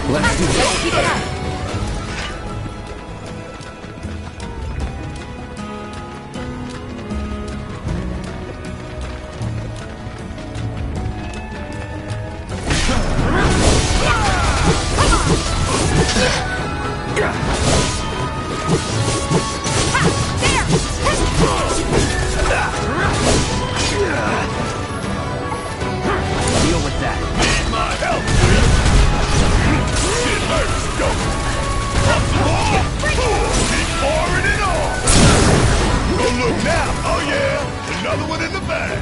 Let's do this. Keep it up. Deal with that. Need my help. It hurts, don't it? Up the wall. Keep pouring it on. Go look now. Oh yeah, another one in the bag.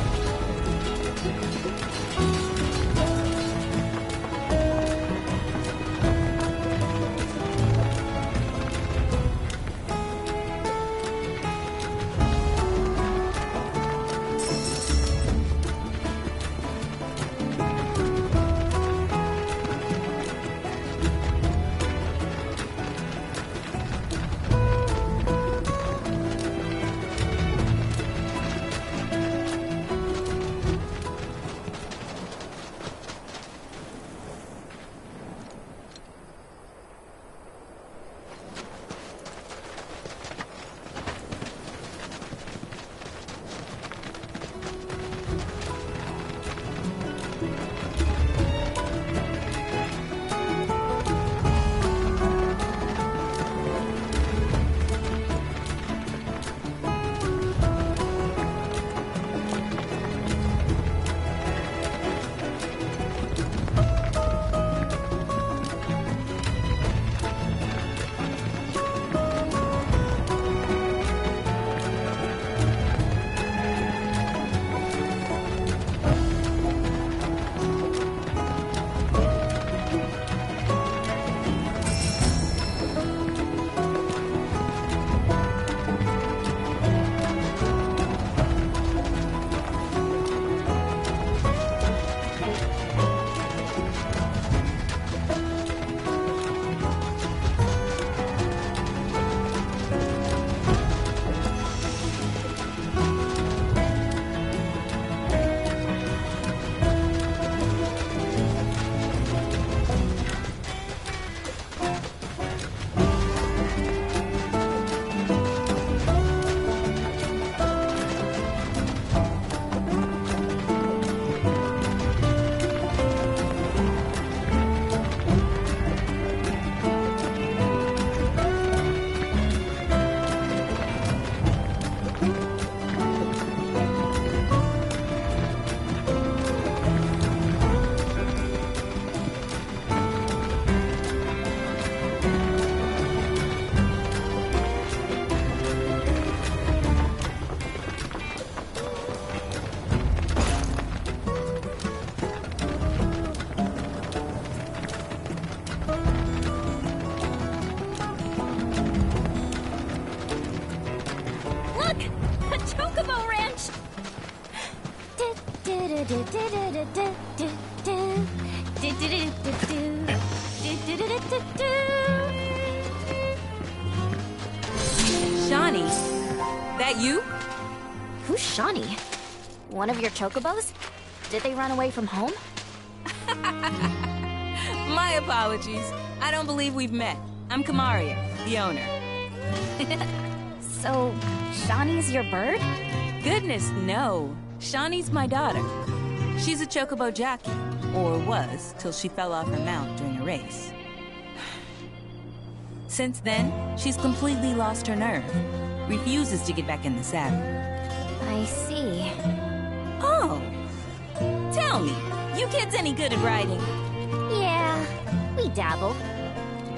Shawnee, that you? Who's Shawnee? One of your chocobos? Did they run away from home? My apologies. I don't believe we've met. I'm Kamaria, the owner. So, Shawnee's your bird? Goodness, no. Shawnee's my daughter. She's a chocobo jockey, or was, till she fell off her mount during a race. Since then, she's completely lost her nerve. Refuses to get back in the saddle. I see. Oh! Tell me, you kids any good at riding? Yeah, we dabble.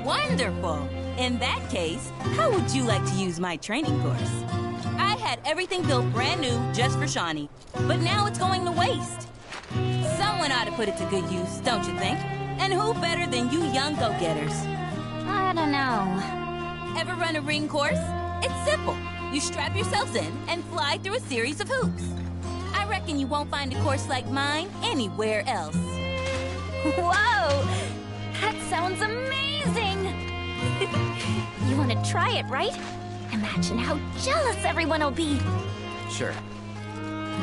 Wonderful! In that case, how would you like to use my training course? I had everything built brand new just for Shawnee, but now it's going to waste. Someone ought to put it to good use, don't you think? And who better than you young go-getters? I don't know. Ever run a ring course? It's simple. You strap yourselves in and fly through a series of hoops. I reckon you won't find a course like mine anywhere else. Whoa! That sounds amazing! You want to try it, right? Imagine how jealous everyone will be. Sure.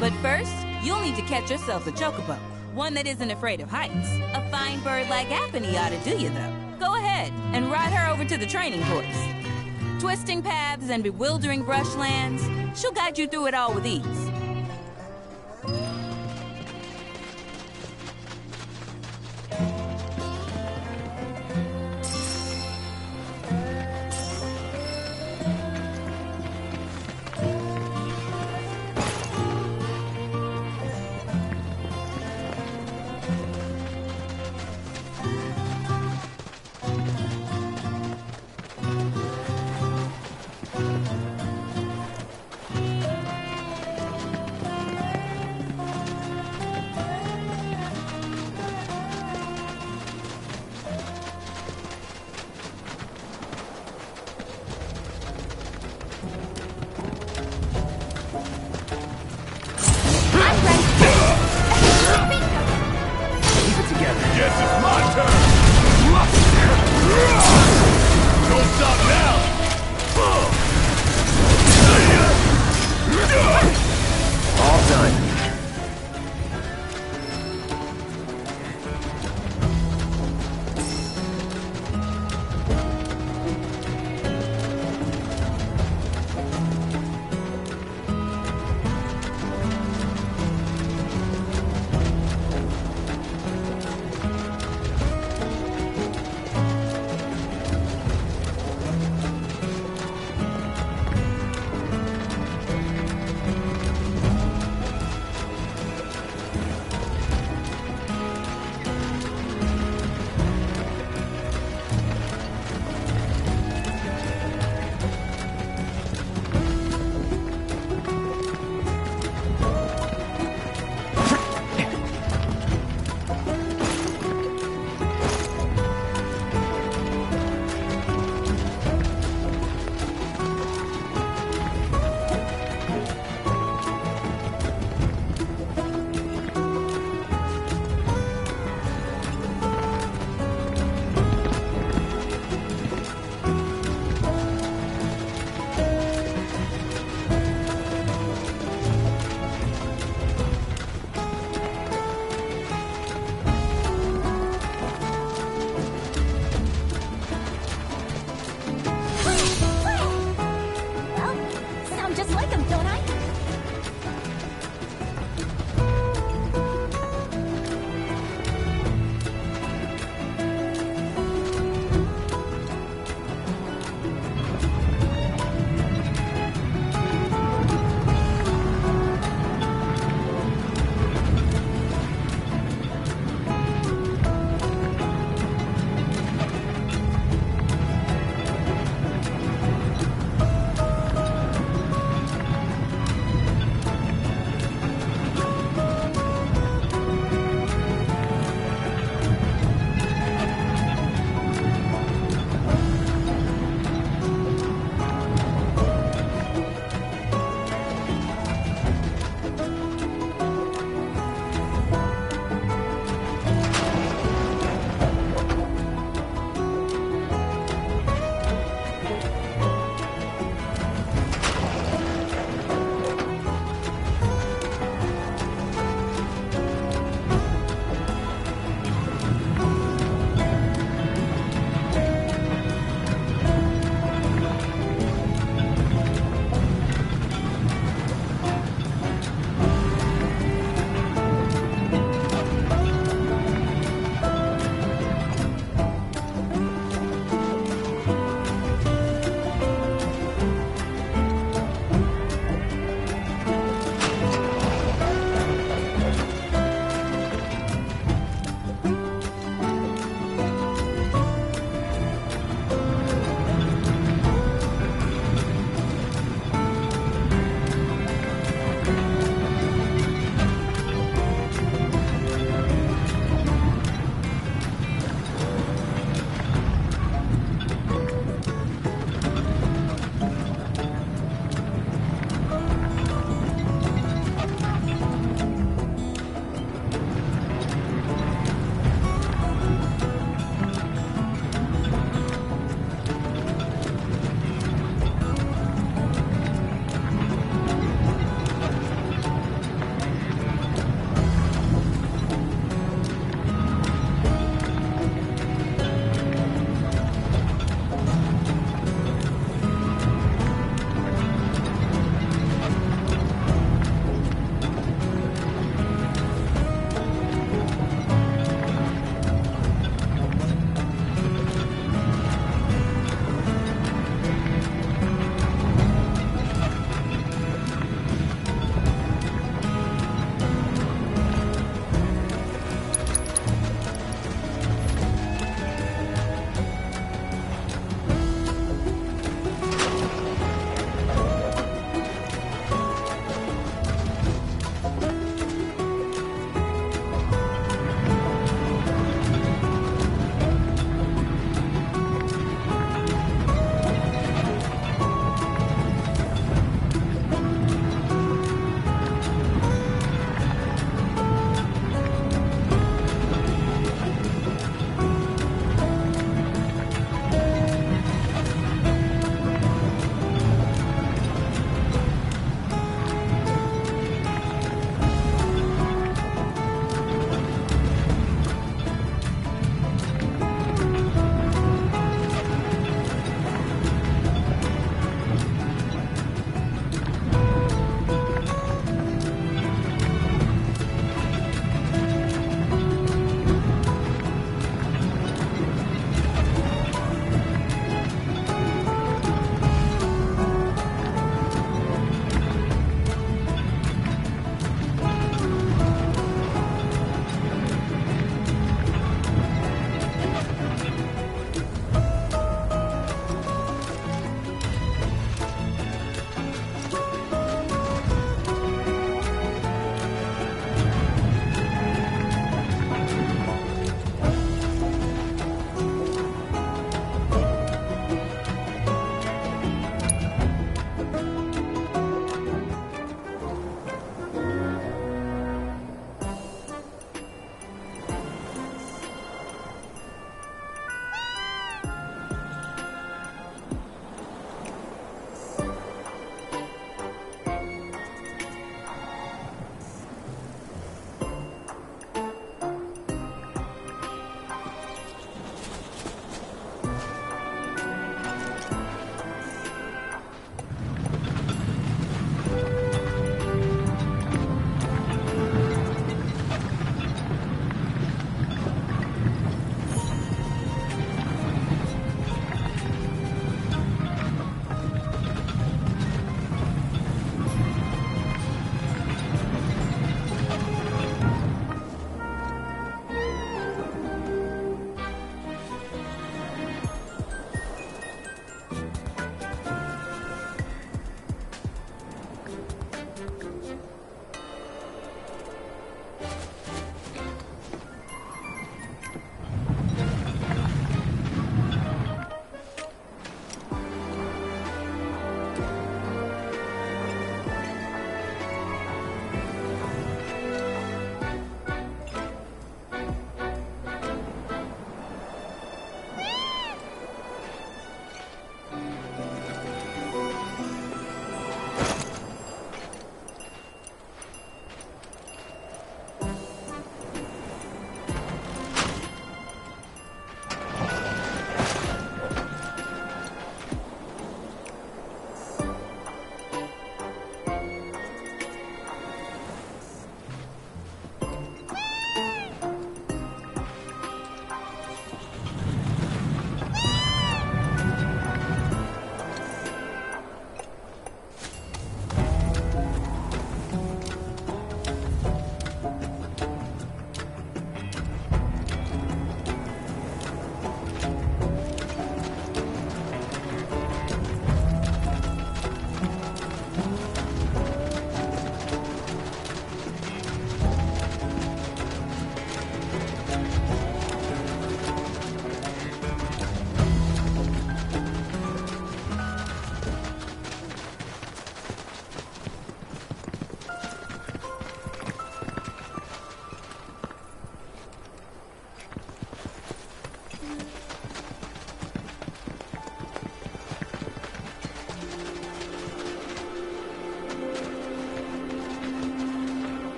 But first, you'll need to catch yourself a chocobo. One that isn't afraid of heights. A fine bird like Apony ought to do you, though. Go ahead and ride her over to the training course. Twisting paths and bewildering brushlands, she'll guide you through it all with ease.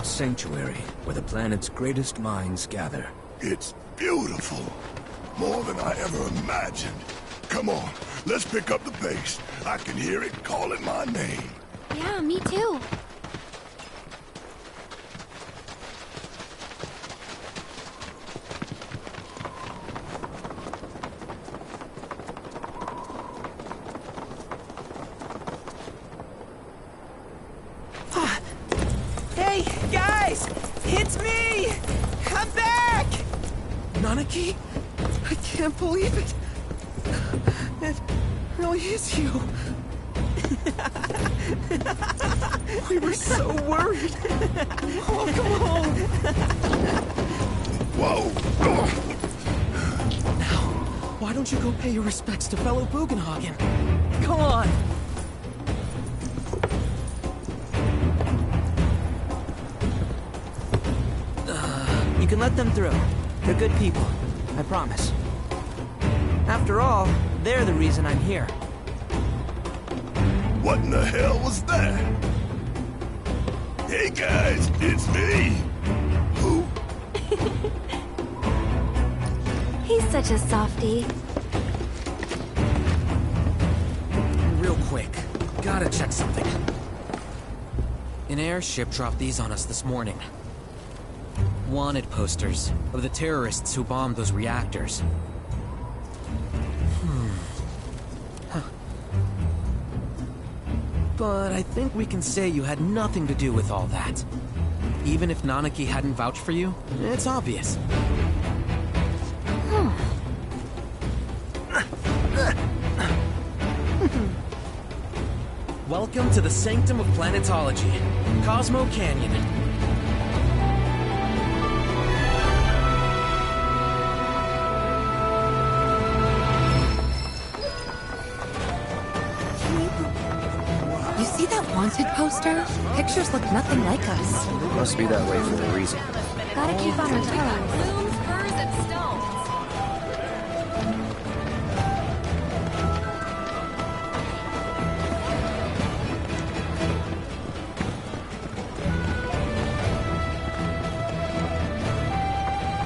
Sanctuary, where the planet's greatest minds gather. It's beautiful. More than I ever imagined. Come on, let's pick up the pace. I can hear it calling my name. Yeah, me too. Nanaki? I can't believe it. It really is you. We were so worried. Welcome home. Whoa. Now, why don't you go pay your respects to fellow Bugenhagen? Go on. You can let them through. They're good people, I promise. After all, they're the reason I'm here. What in the hell was that? Hey guys, it's me. Who? He's such a softie. Real quick, gotta check something. An airship dropped these on us this morning. Wanted posters of the terrorists who bombed those reactors. But I think we can say you had nothing to do with all that. Even if Nanaki hadn't vouched for you, it's obvious. Welcome to the sanctum of planetology, Cosmo Canyon. poster, pictures look nothing like us. Must be that way for a reason. Gotta keep on our toes. Blooms, furs, and stones.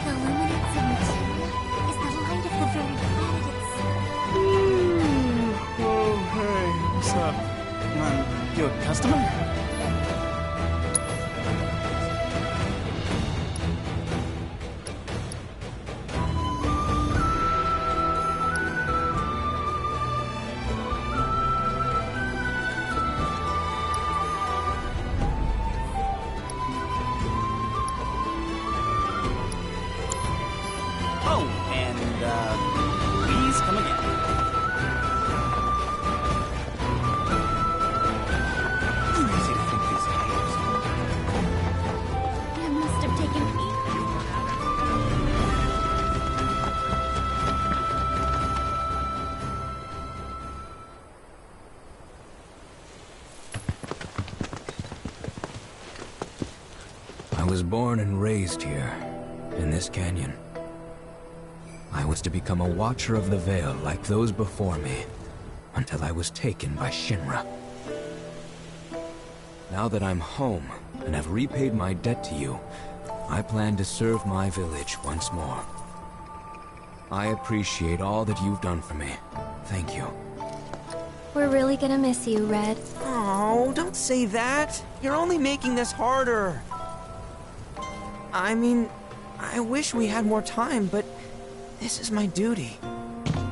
The luminance of material is the light of the very planet itself. Oh, hey, what's up? You a customer? Oh, and, please come again. Easy to think these games. You must have taken me. I was born and raised here, in this canyon. I was to become a watcher of the Veil like those before me, until I was taken by Shinra. Now that I'm home, and have repaid my debt to you, I plan to serve my village once more. I appreciate all that you've done for me. Thank you. We're really gonna miss you, Red. Oh, don't say that. You're only making this harder. I mean, I wish we had more time, but this is my duty.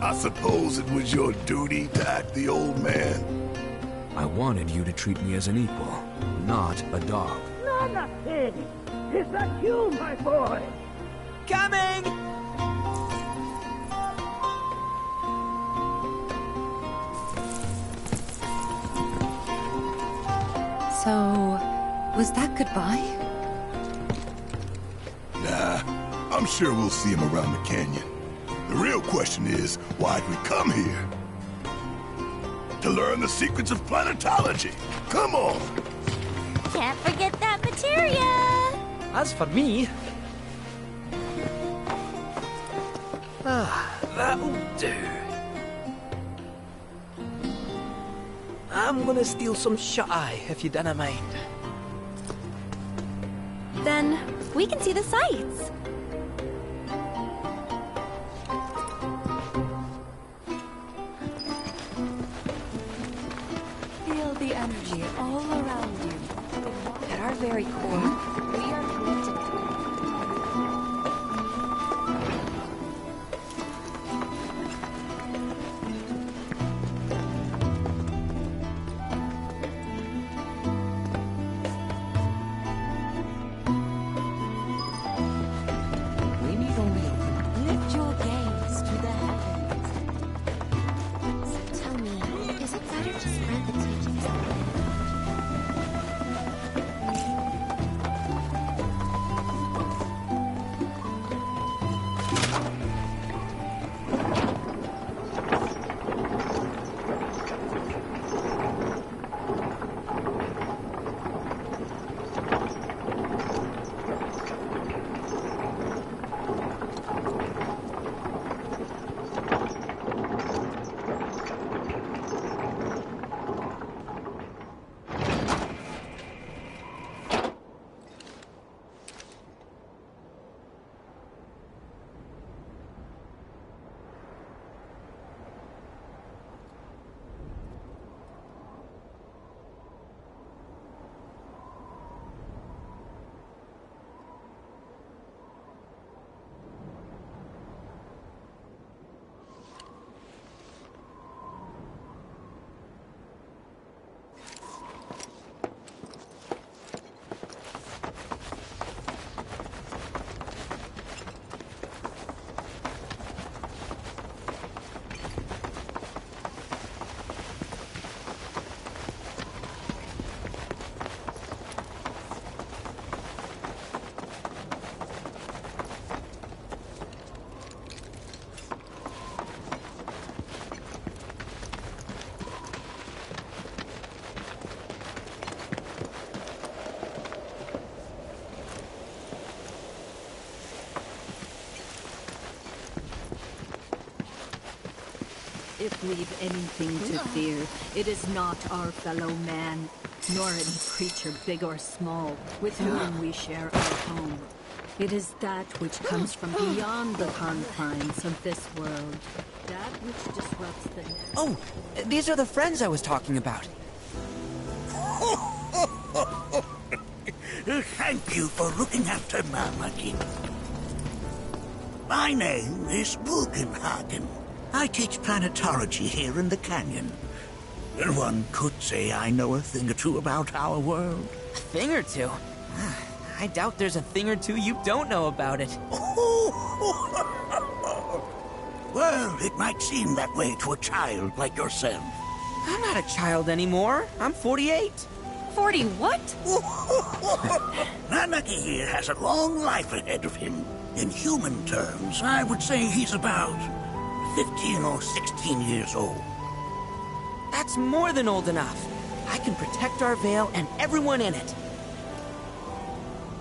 I suppose it was your duty to act the old man. I wanted you to treat me as an equal, not a dog. Not a pig. It's a you, my boy. Coming! So, was that goodbye? Nah, I'm sure we'll see him around the canyon. The real question is, why'd we come here? To learn the secrets of planetology. Come on! Can't forget that materia! As for me... that'll do. I'm gonna steal some shut-eye, if you don't mind. Then, we can see the sights. Feel the energy all around you. At our very core, we are connected. We need only lift your gaze to the heavens. So tell me, is it better to spread the teachings of If we've anything to fear, it is not our fellow man, nor any creature big or small, with whom we share our home. It is that which comes from beyond the confines of this world. That which disrupts the natural... Oh, these are the friends I was talking about. Thank you for looking after Mamaki. My name is Bugenhagen. I teach planetology here in the canyon. And one could say I know a thing or two about our world. A thing or two? I doubt there's a thing or two you don't know about it. Well, it might seem that way to a child like yourself. I'm not a child anymore. I'm 48. 40 what? Nanaki here has a long life ahead of him. In human terms, I would say he's about 15 or 16 years old. That's more than old enough. I can protect our Vale and everyone in it.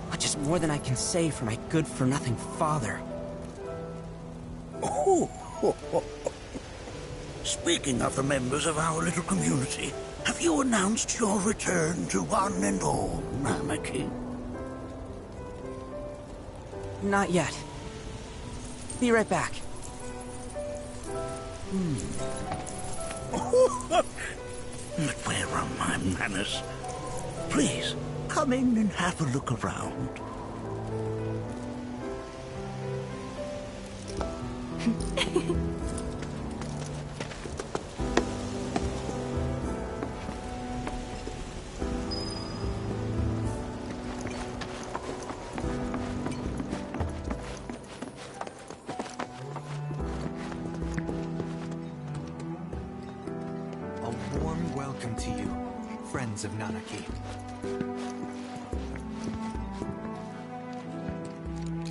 Which is more than I can say for my good-for-nothing father. Speaking of the members of our little community, have you announced your return to one and all, Namaki? Not yet. Be right back. But where are my manners? Please, come in and have a look around. A warm welcome to you, friends of Nanaki.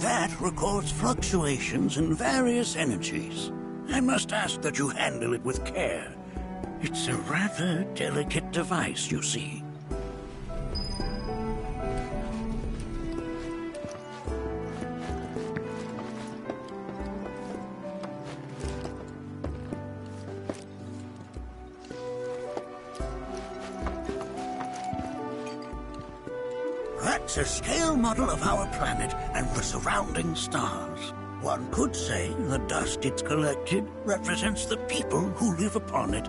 That records fluctuations in various energies. I must ask that you handle it with care. It's a rather delicate device, you see. That's a scale model of our planet and the surrounding stars. One could say the dust it's collected represents the people who live upon it.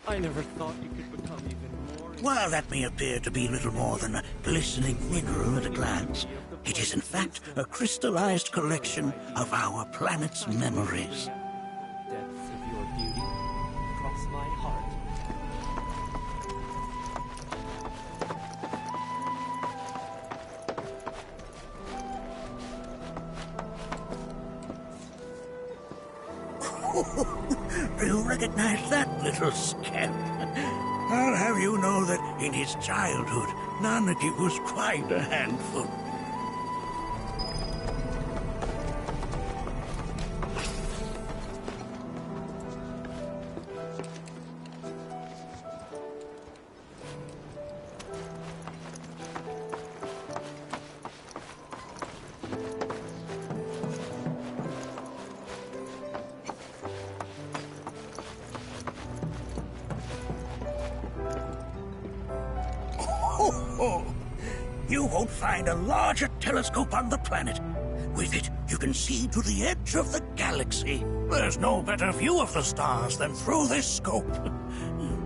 I never thought you could become even more... While that may appear to be little more than a glistening mineral at a glance, it is in fact a crystallized collection of our planet's memories. Depths of your beauty cross my heart. Do you recognize that little scamp? I'll have you know that in his childhood, Nanaki was quite a handful. You won't find a larger telescope on the planet. With it, you can see to the edge of the galaxy. There's no better view of the stars than through this scope.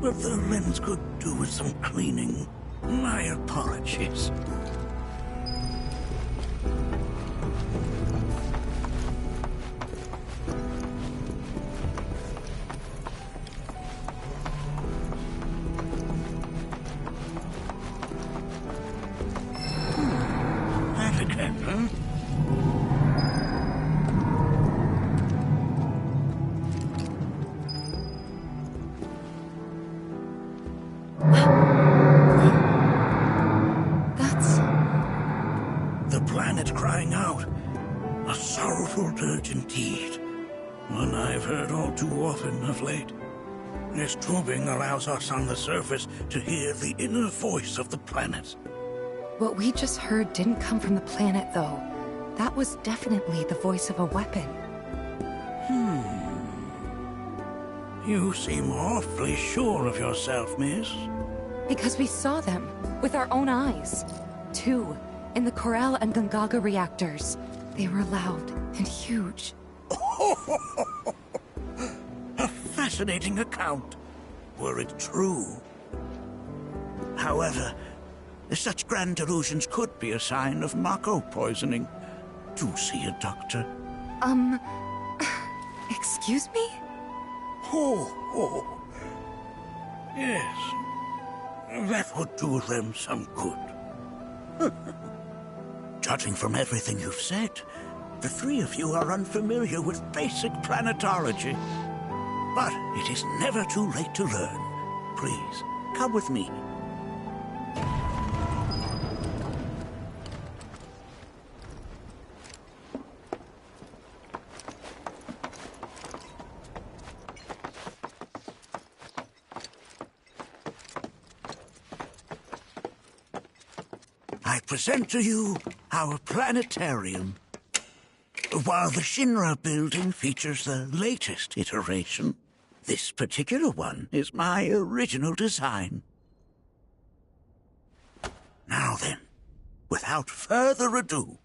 But the lens could do with some cleaning. My apologies. The planet crying out. A sorrowful dirge indeed. One I've heard all too often of late. This tubing allows us on the surface to hear the inner voice of the planet. What we just heard didn't come from the planet, though. That was definitely the voice of a weapon. You seem awfully sure of yourself, miss. Because we saw them, with our own eyes. 2, in the Corel and Gungaga reactors. They were loud and huge. A fascinating account, were it true. However, such grand delusions could be a sign of Mako poisoning. Do see a doctor. Excuse me? Yes. That would do them some good. Judging from everything you've said, the 3 of you are unfamiliar with basic planetology. But it is never too late to learn. Please, come with me. I present to you our planetarium. While the Shinra building features the latest iteration, this particular one is my original design. Now then, without further ado...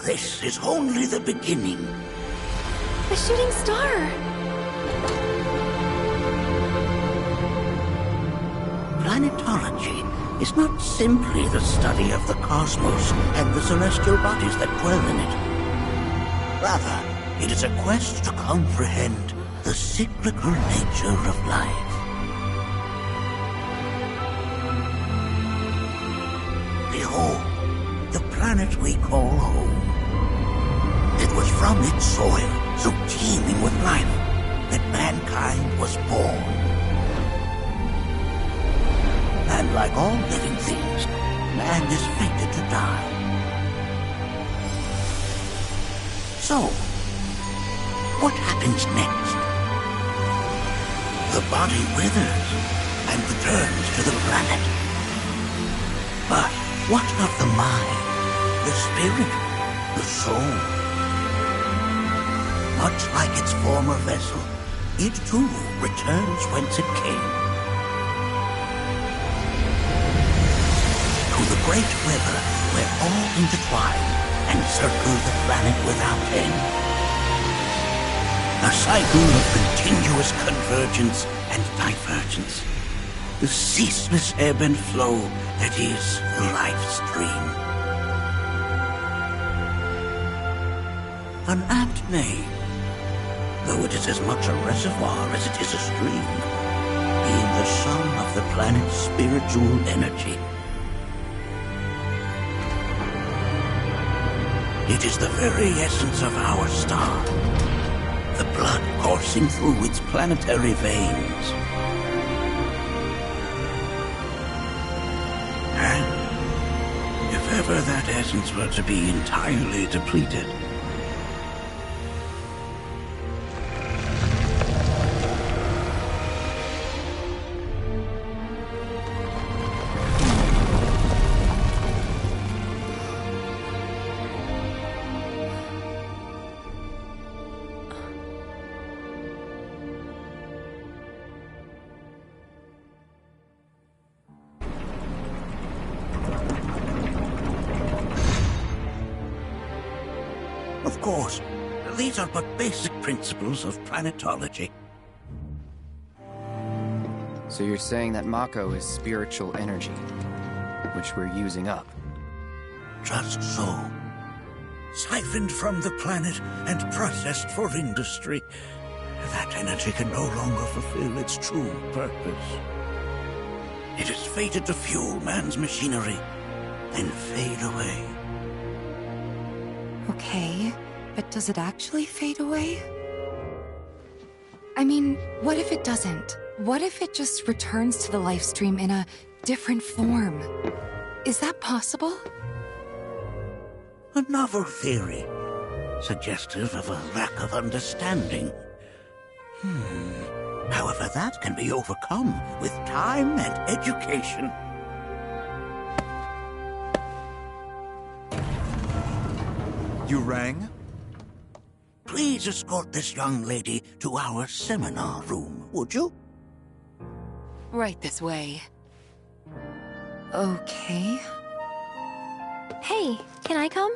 This is only the beginning. A shooting star! Planetology is not simply the study of the cosmos and the celestial bodies that dwell in it. Rather, it is a quest to comprehend the cyclical nature of life. Behold, the planet we call home. It was from its soil, so teeming with life, that mankind was born. And like all living things, man is fated to die. So, what happens next? The body withers and returns to the planet. But what of the mind, the spirit, the soul? Much like its former vessel, it too returns whence it came. To the great river where all intertwine and circle the planet without end. A cycle of continuous convergence and divergence. The ceaseless ebb and flow that is the life stream. An apt name, though it is as much a reservoir as it is a stream, being the sum of the planet's spiritual energy. It is the very essence of our star, the blood coursing through its planetary veins. And if ever that essence were to be entirely depleted, of course, these are but basic principles of planetology. So you're saying that Mako is spiritual energy, which we're using up? Just so. siphoned from the planet and processed for industry. That energy can no longer fulfill its true purpose. It is fated to fuel man's machinery, then fade away. Okay, but does it actually fade away? I mean, what if it doesn't? What if it just returns to the life stream in a different form? Is that possible? A novel theory, suggestive of a lack of understanding. However, that can be overcome with time and education. You rang? Please escort this young lady to our seminar room, would you? Right this way. Okay. Hey, can I come?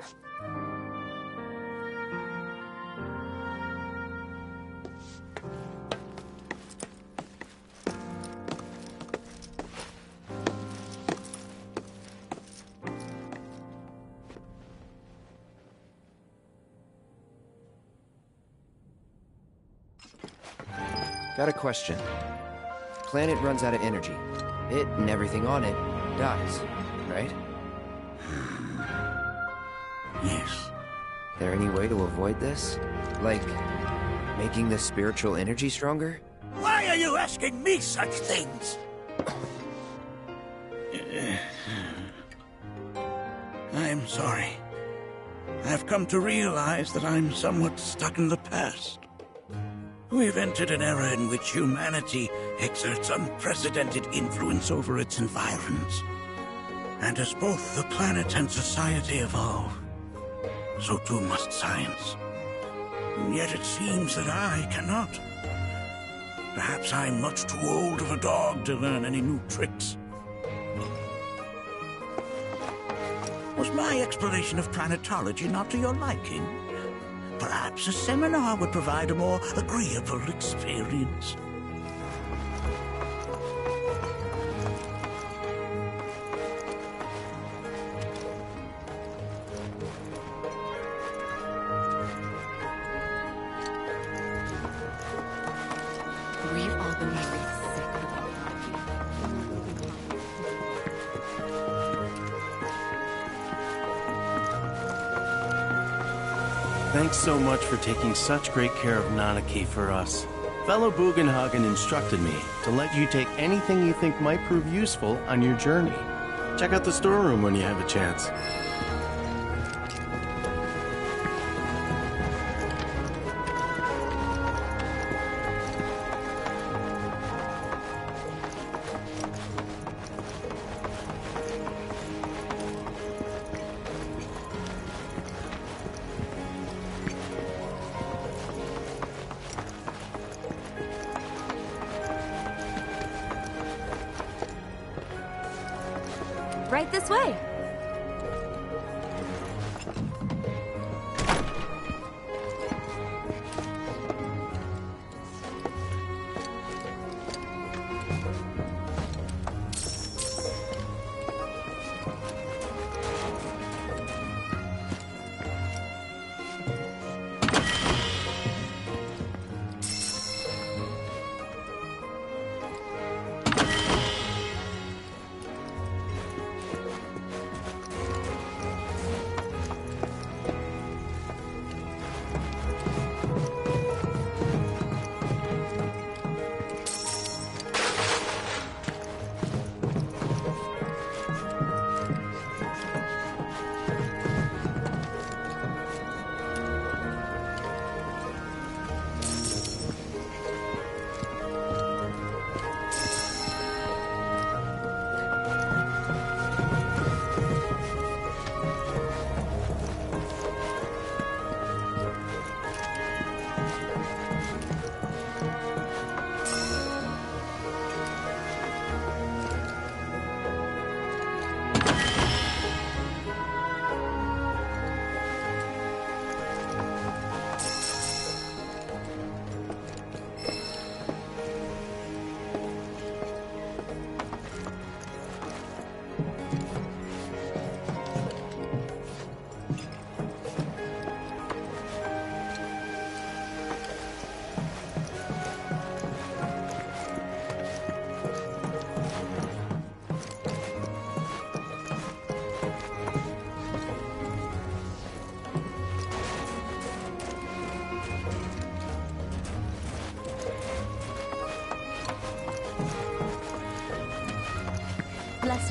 Got a question. Planet runs out of energy. It and everything on it dies, right? Yes. There any way to avoid this? Like, making the spiritual energy stronger? Why are you asking me such things? I'm sorry. I've come to realize that I'm somewhat stuck in the past. We've entered an era in which humanity exerts unprecedented influence over its environs. And as both the planet and society evolve, so too must science. And yet it seems that I cannot. Perhaps I'm much too old of a dog to learn any new tricks. Was my explanation of planetology not to your liking? Perhaps a seminar would provide a more agreeable experience. We've all been married sick Thanks so much for taking such great care of Nanaki for us. Fellow Bugenhagen instructed me to let you take anything you think might prove useful on your journey. Check out the storeroom when you have a chance. Right this way.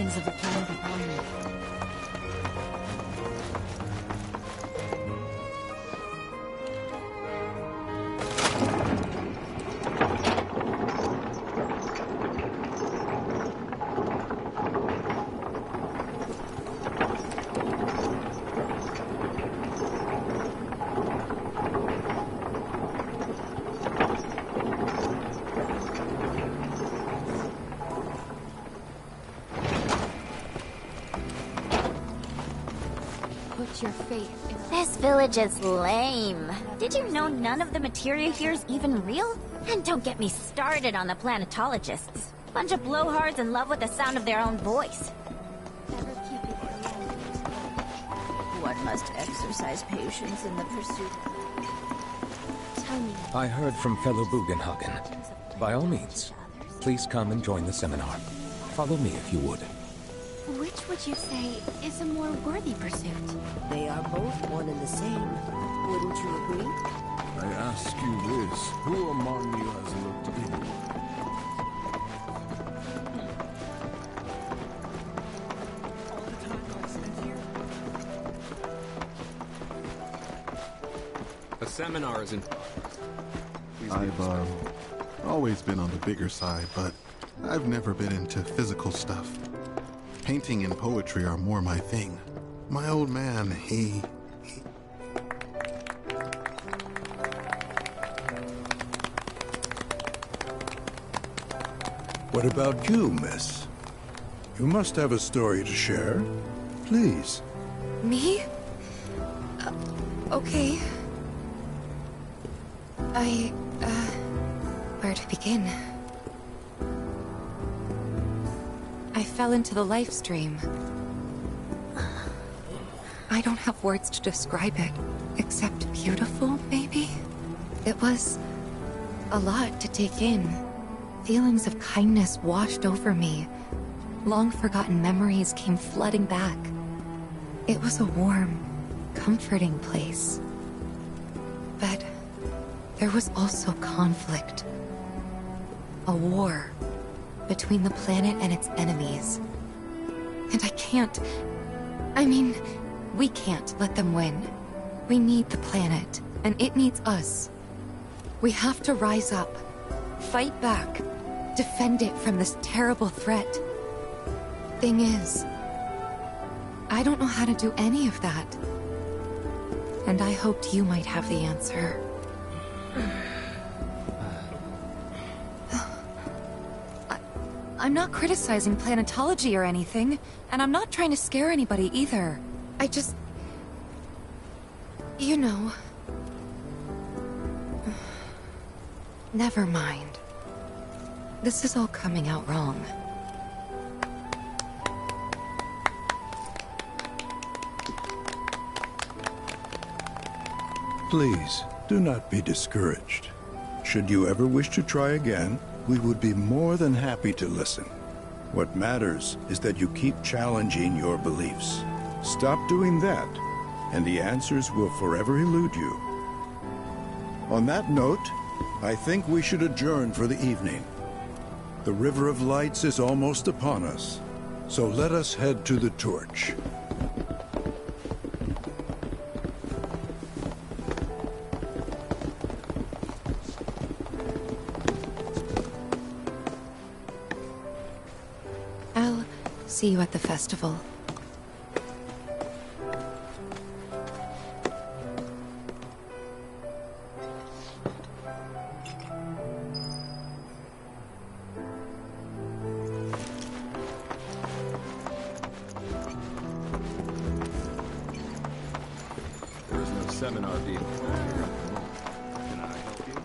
blessings of the planet upon me. Put your faith in... This village is lame. Did you know none of the materia here is even real? And don't get me started on the planetologists. Bunch of blowhards in love with the sound of their own voice. One must exercise patience in the pursuit. Tell me. I heard from fellow Bugenhagen. By all means, please come and join the seminar. Follow me if you would. Which would you say is a more worthy pursuit? They are both one and the same. Wouldn't you agree? I ask you this, who among you has looked in? A seminar is in... I've always been on the bigger side, but I've never been into physical stuff. Painting and poetry are more my thing. My old man, he... What about you, miss? You must have a story to share. Please. Me? Okay. Where to begin? I fell into the life stream. I don't have words to describe it, except beautiful, maybe? It was a lot to take in. Feelings of kindness washed over me. Long-forgotten memories came flooding back. It was a warm, comforting place. But there was also conflict. A war between the planet and its enemies. And we can't let them win. We need the planet, and it needs us. We have to rise up, fight back, defend it from this terrible threat. Thing is, I don't know how to do any of that. And I hoped you might have the answer. I'm not criticizing planetology or anything, and I'm not trying to scare anybody either. I just... You know... Never mind. This is all coming out wrong. Please, do not be discouraged. Should you ever wish to try again, we would be more than happy to listen. What matters is that you keep challenging your beliefs. Stop doing that, and the answers will forever elude you. On that note, I think we should adjourn for the evening. The River of Lights is almost upon us, so let us head to the torch. I'll see you at the festival. There is no seminar being held here at the moment. Can I help you?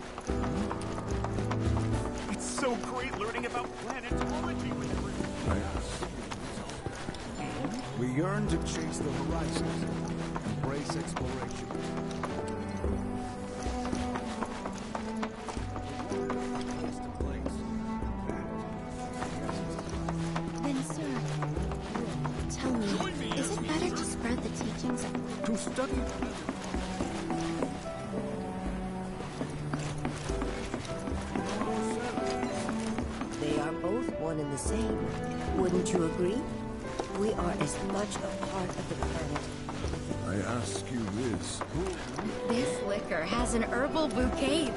It's so great learning about planetology with everyone. We yearn to chase the horizons, embrace exploration. Then, sir, tell me, is it better to spread the teachings of... To study... They are both one and the same. Wouldn't you agree? We are as much a part of the planet. I ask you this. This liquor has an herbal bouquet.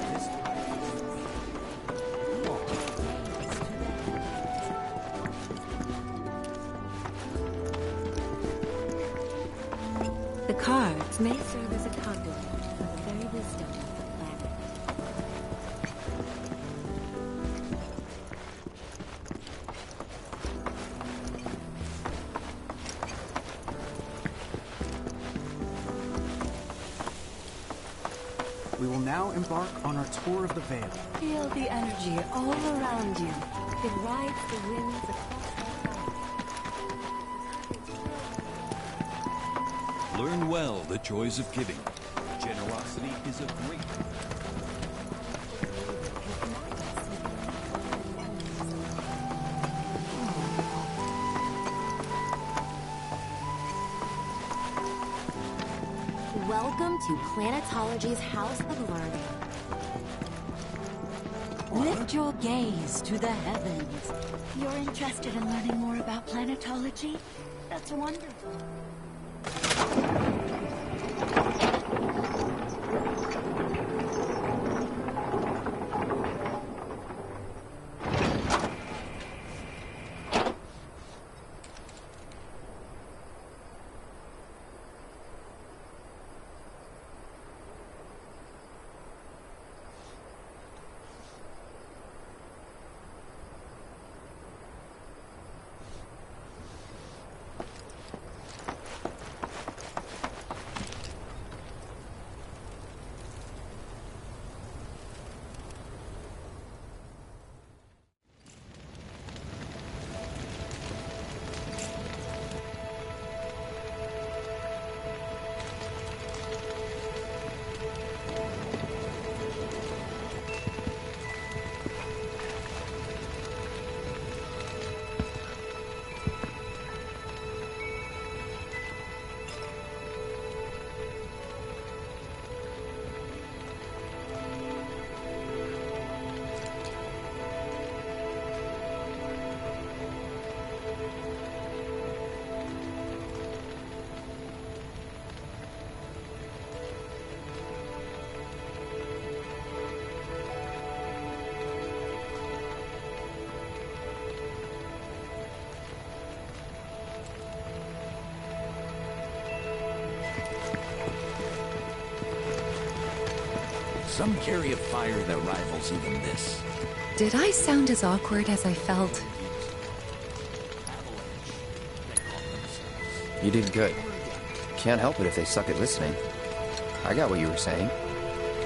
The cards may serve as a conduit for the very wisdom of the planet. We will now embark on our tour of the Veil. Feel the energy all around you. It rides the winds across the sky. Learn well the joys of giving. Generosity is a great... Welcome to Planetology's House of Learning. Lift your gaze to the heavens. You're interested in learning more about planetology? That's wonderful. Some carry a fire that rivals even this. Did I sound as awkward as I felt? You did good. Can't help it if they suck at listening. I got what you were saying.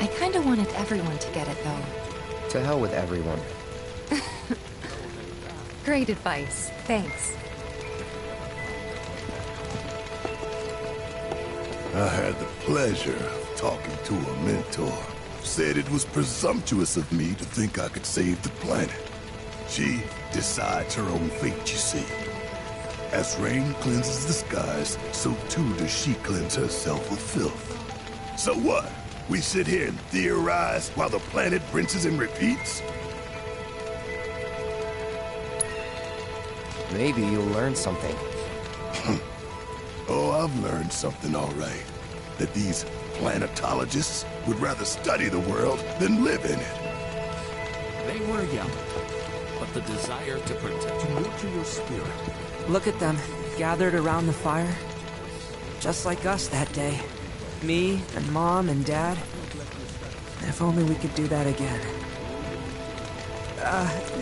I kinda wanted everyone to get it, though. To hell with everyone. Great advice. Thanks. I had the pleasure of talking to a mentor. Said it was presumptuous of me to think I could save the planet. She decides her own fate, you see. As rain cleanses the skies, so too does she cleanse herself of filth. So what? We sit here and theorize while the planet rinses and repeats? Maybe you'll learn something. Oh, I've learned something all right. That these planetologists would rather study the world than live in it. They were young, but the desire to protect, to nurture your spirit. Look at them, gathered around the fire. Just like us that day. Me, and Mom, and Dad. If only we could do that again.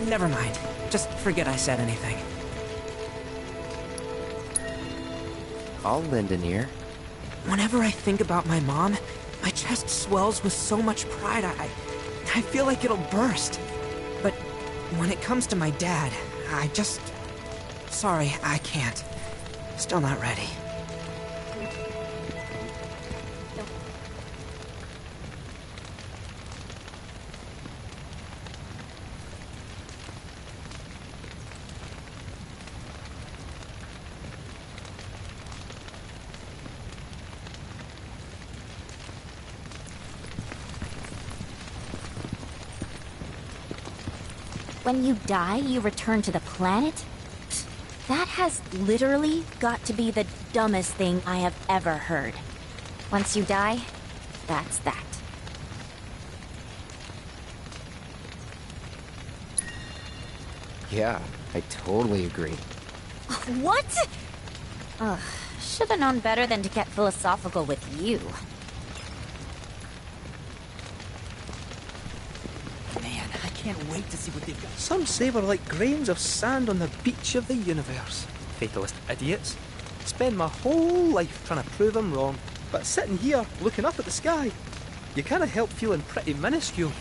Never mind. Just forget I said anything. I'll lend an ear. Whenever I think about my mom, my chest swells with so much pride, I feel like it'll burst. But when it comes to my dad, I just... Sorry, I can't. Still not ready. When you die, you return to the planet? That has literally got to be the dumbest thing I have ever heard. Once you die, that's that. Yeah, I totally agree. What? Ugh, should have known better than to get philosophical with you. Man, I can't wait to see what they've got. Some say we're like grains of sand on the beach of the universe. Fatalist idiots. Spend my whole life trying to prove them wrong, but sitting here looking up at the sky, you can't help feeling pretty minuscule.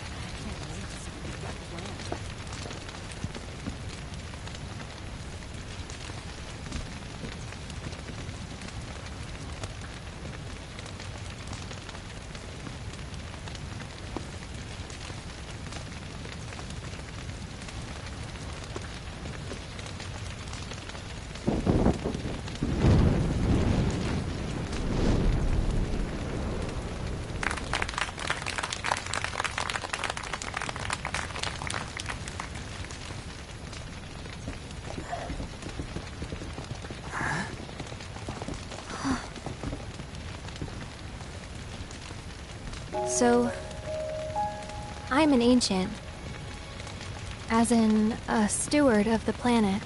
So, I'm an ancient. As in, a steward of the planet.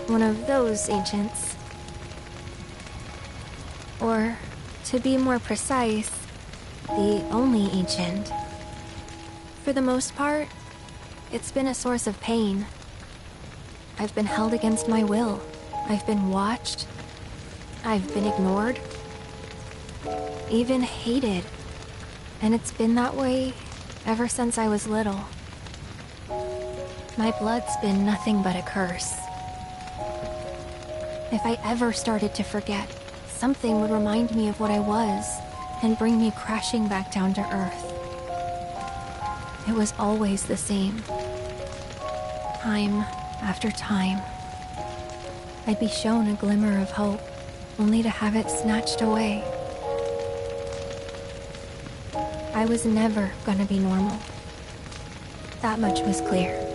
One of those ancients. Or, to be more precise, the only ancient. For the most part, it's been a source of pain. I've been held against my will. I've been watched. I've been ignored. Even hated. And it's been that way ever since I was little. My blood's been nothing but a curse. If I ever started to forget, something would remind me of what I was and bring me crashing back down to Earth. It was always the same. Time after time. I'd be shown a glimmer of hope, only to have it snatched away. I was never gonna be normal. That much was clear.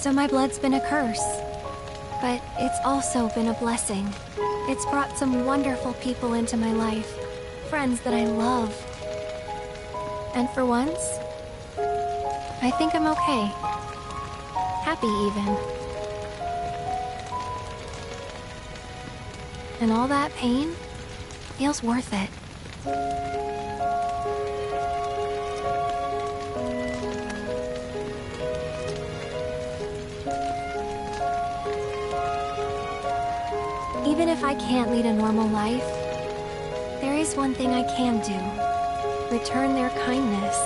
So my blood's been a curse, but it's also been a blessing. It's brought some wonderful people into my life, friends that I love. And for once, I think I'm okay. Happy even. And all that pain feels worth it. Even if I can't lead a normal life, there is one thing I can do. Return their kindness.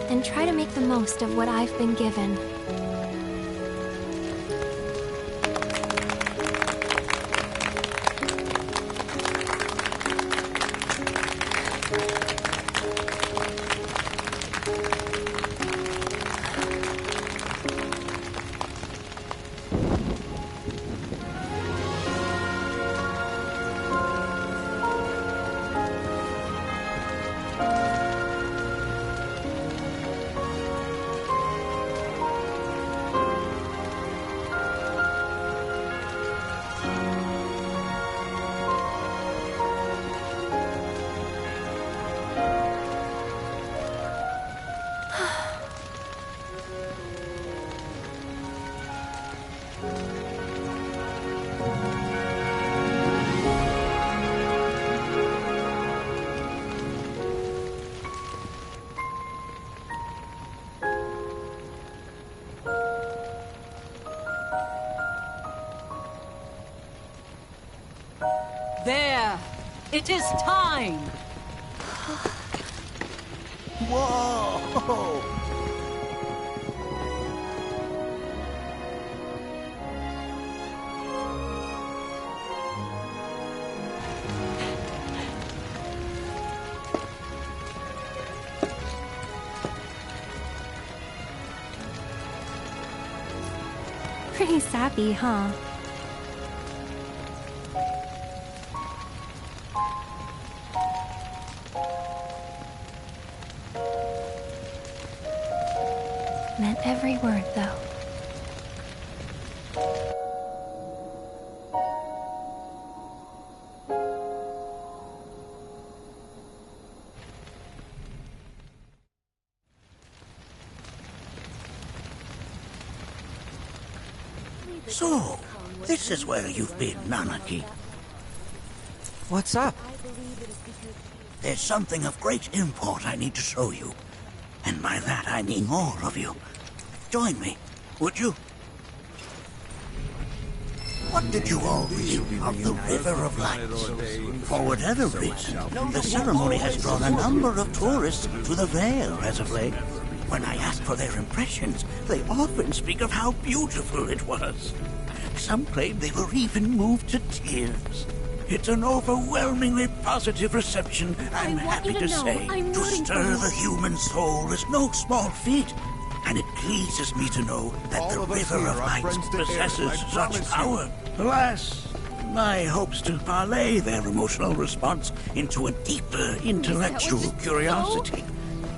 And try to make the most of what I've been given. It is time! Whoa! Pretty sappy, huh? Meant every word, though. So, this is where you've been, Nanaki. What's up? There's something of great import I need to show you. And by that I mean all of you. Join me, would you? What did you all read of the River of Lights? For whatever reason, the ceremony has drawn a number of tourists to the Vale as of late. When I ask for their impressions, they often speak of how beautiful it was. Some claim they were even moved to tears. It's an overwhelmingly positive reception, I'm happy to say. To stir the human soul is no small feat, and it pleases me to know that the River of Lights possesses such power. Alas, my hopes to parlay their emotional response into a deeper intellectual curiosity,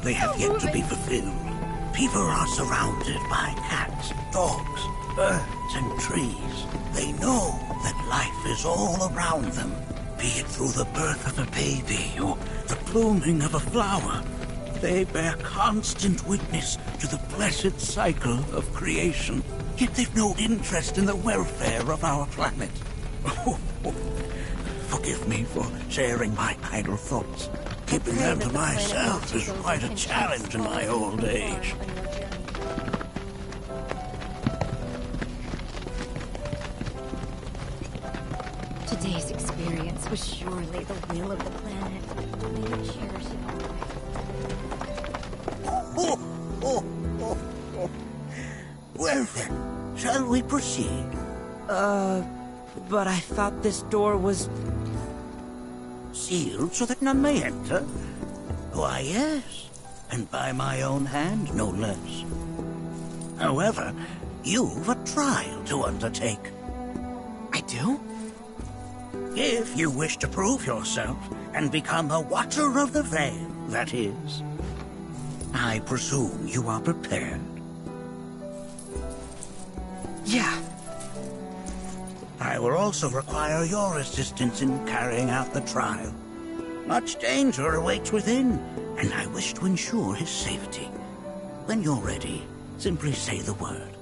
they have yet to be fulfilled. People are surrounded by cats, dogs, birds, and trees. They know that life is all around them, be it through the birth of a baby or the blooming of a flower. They bear constant witness to the blessed cycle of creation, yet they've no interest in the welfare of our planet. Forgive me for sharing my idle thoughts. Keeping them to myself is quite a challenge in my old age. Today's experience was surely the will of the planet. May it cherish it always. Well then, shall we proceed? But I thought this door was... Sealed so that none may enter? Why, yes. And by my own hand, no less. However, you've a trial to undertake. I do? If you wish to prove yourself and become a Watcher of the Vale, that is. I presume you are prepared. Yeah. I will also require your assistance in carrying out the trial. Much danger awaits within, and I wish to ensure his safety. When you're ready, simply say the word.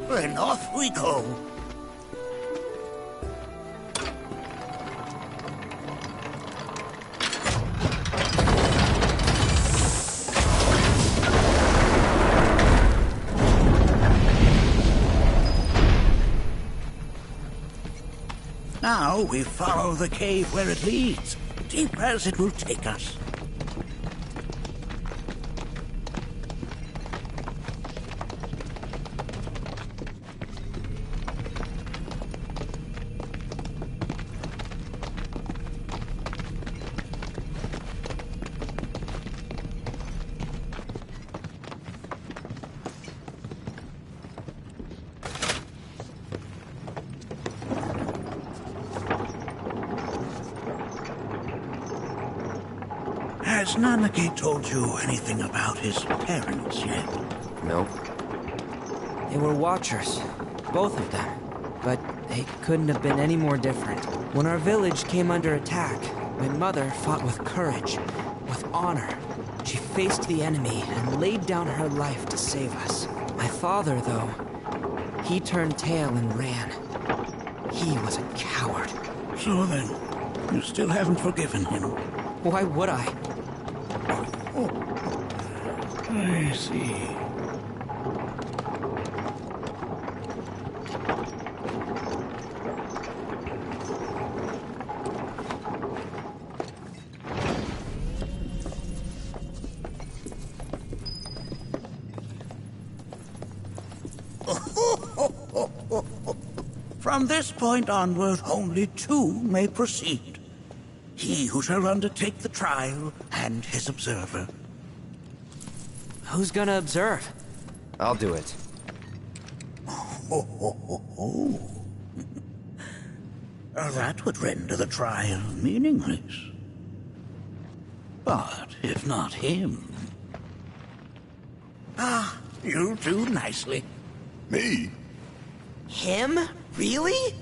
Then off we go. Now we follow the cave where it leads, deep as it will take us. Has Nanaki told you anything about his parents yet? Nope. They were Watchers, both of them. But they couldn't have been any more different. When our village came under attack, my mother fought with courage, with honor. She faced the enemy and laid down her life to save us. My father, though, he turned tail and ran. He was a coward. So then, you still haven't forgiven him? Why would I? I see. From this point onward, only two may proceed. He who shall undertake the trial and his observer. Who's gonna observe? I'll do it. That would render the trial meaningless. But if not him... Ah, you'll do nicely. Me? Him? Really?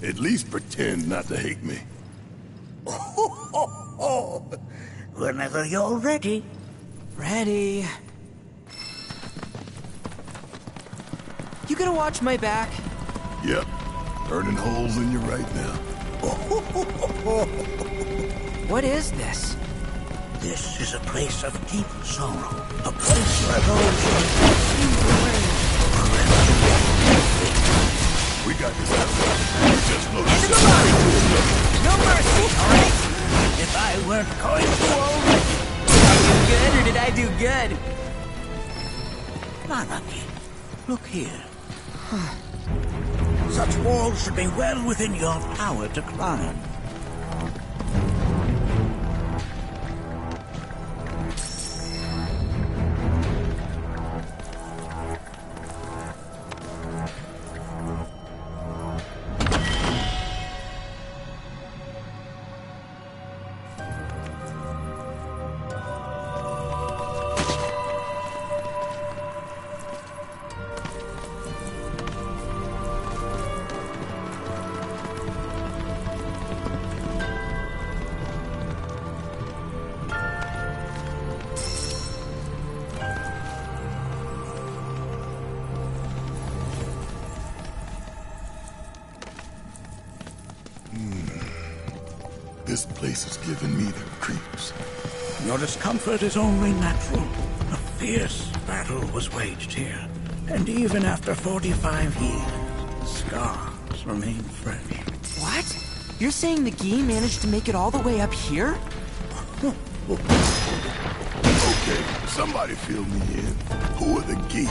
At least pretend not to hate me. Whenever you're ready. Ready. You gonna watch my back? Yep. Burning holes in you right now. What is this? This is a place of deep sorrow. A place where those we got this out. We just look into the body. No mercy, all right? If I weren't going to already. Did I do good or did I do good? Nanaki, look here. Such walls should be well within your power to climb. This place is giving me the creeps. Your discomfort is only natural. A fierce battle was waged here. And even after 45 years, scars remain fresh. What? You're saying the Gi managed to make it all the way up here? Okay, somebody fill me in. Who are the Gi?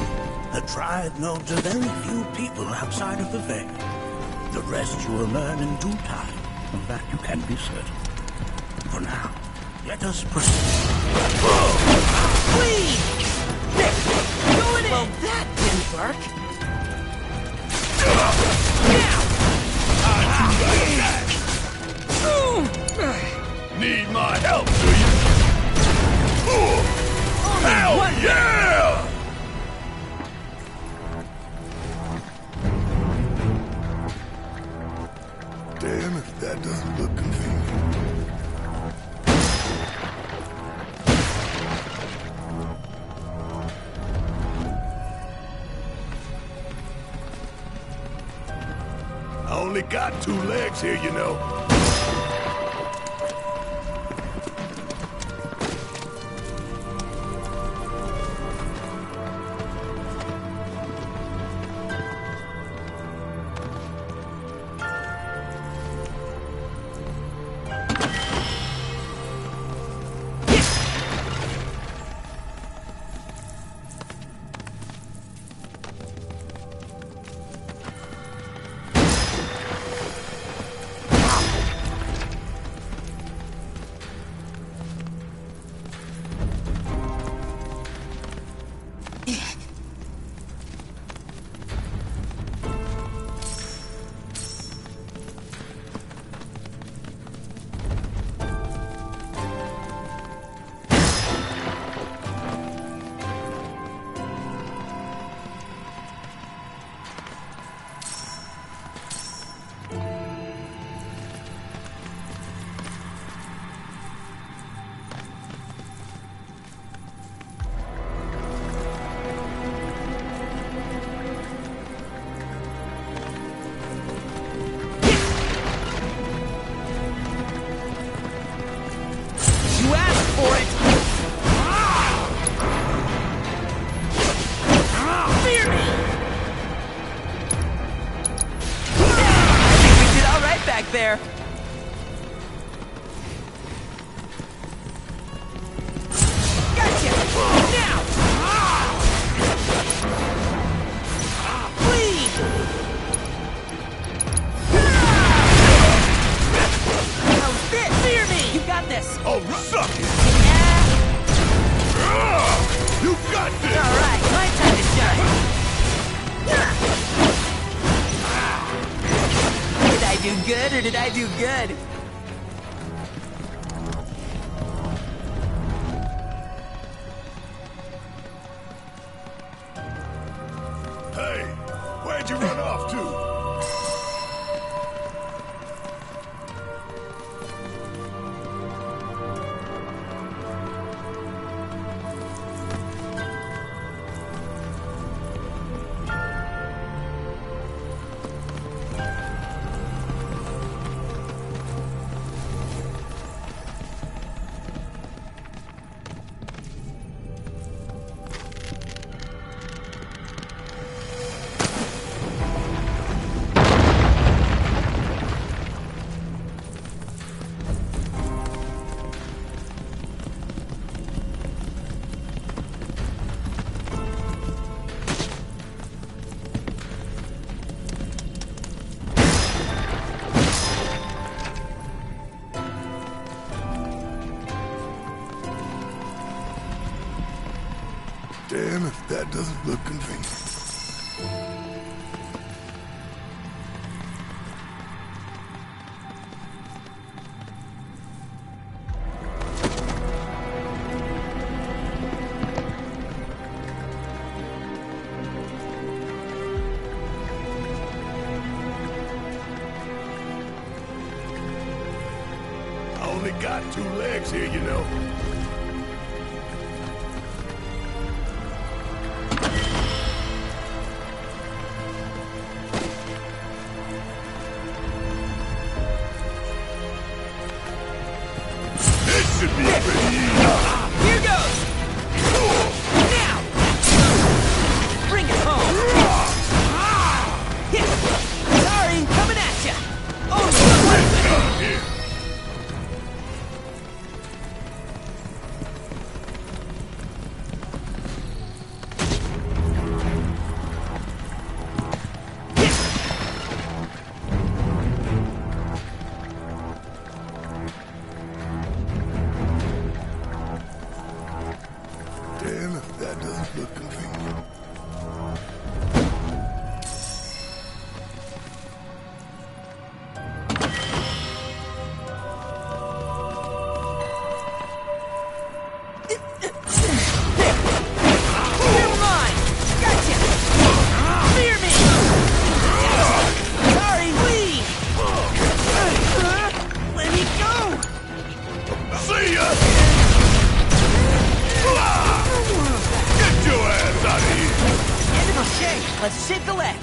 The tribe knows a very few people outside of the Veil. The rest you will learn in due time. Of that you can be certain. For now, let us proceed. Please! Going in! Well, that didn't work. Need my help, do you? Hell yeah! Damn if that doesn't look confusing. I only got 2 legs here, you know. There. Gotcha! Now! Please! did I do good? Hey, where'd you run off to? Damn if that doesn't look convenient. I only got 2 legs here, you know. Should be pretty easy. Here goes! Now! Bring it home! Sorry, coming at ya! Oh, here. Damn if that doesn't look convenient. Never mind! Gotcha! Fear me! Sorry, leave! Let me go! See ya! Get your ass out of here! End of the shake! Let's shake the leg!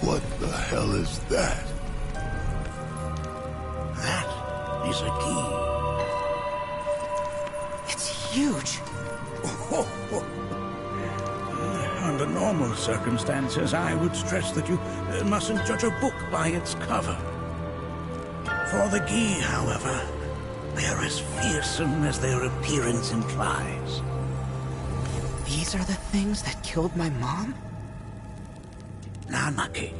What the hell is that? That is a key. It's huge! Under normal circumstances, I would stress that you mustn't judge a book by its cover. For the Gi, however, they are as fearsome as their appearance implies. These are the things that killed my mom? Now, Naki,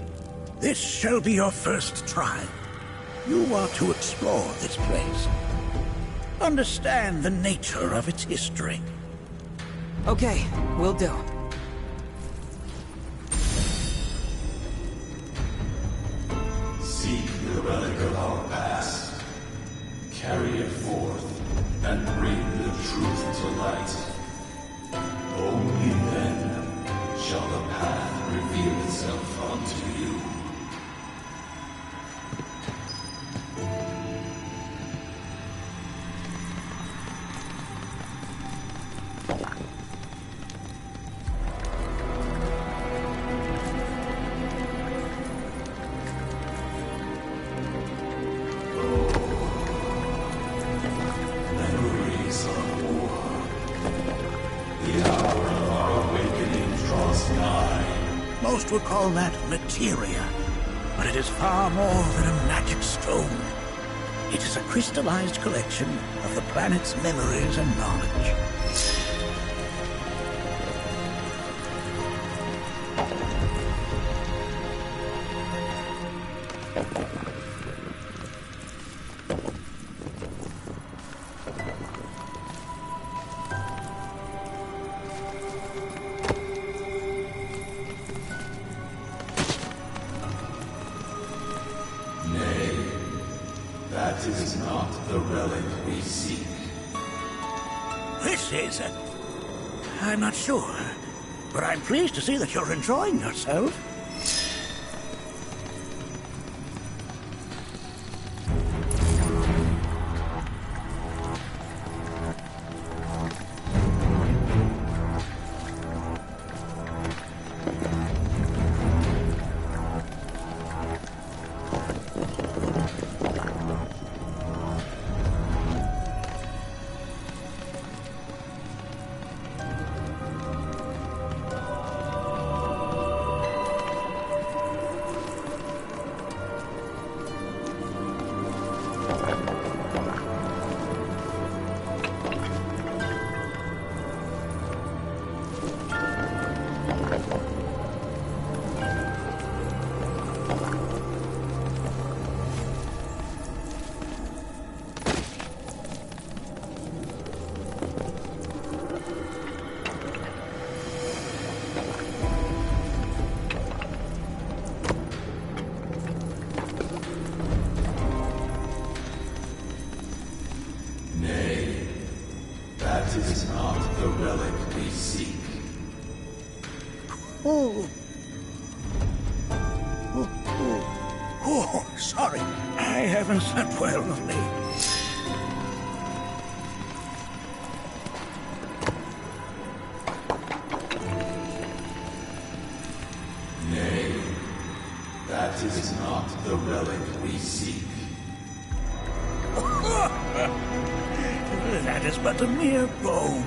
this shall be your first trial. You are to explore this place. Understand the nature of its history. Okay, will do. Seek the relic of our past. Carry it forth and bring the truth to light. Only then shall the path reveal itself unto you. Memories of war. The hour of our awakening draws nigh. Most would call that materia, but it is far more than a magic stone. It is a crystallized collection of the planet's memories and knowledge. the relic we seek. This is... I'm not sure. But I'm pleased to see that you're enjoying yourself. Nay, that is not the relic we seek. Oh. Oh, sorry. I haven't slept well of late. Nay, that is not the relic we seek. That is but a mere bone.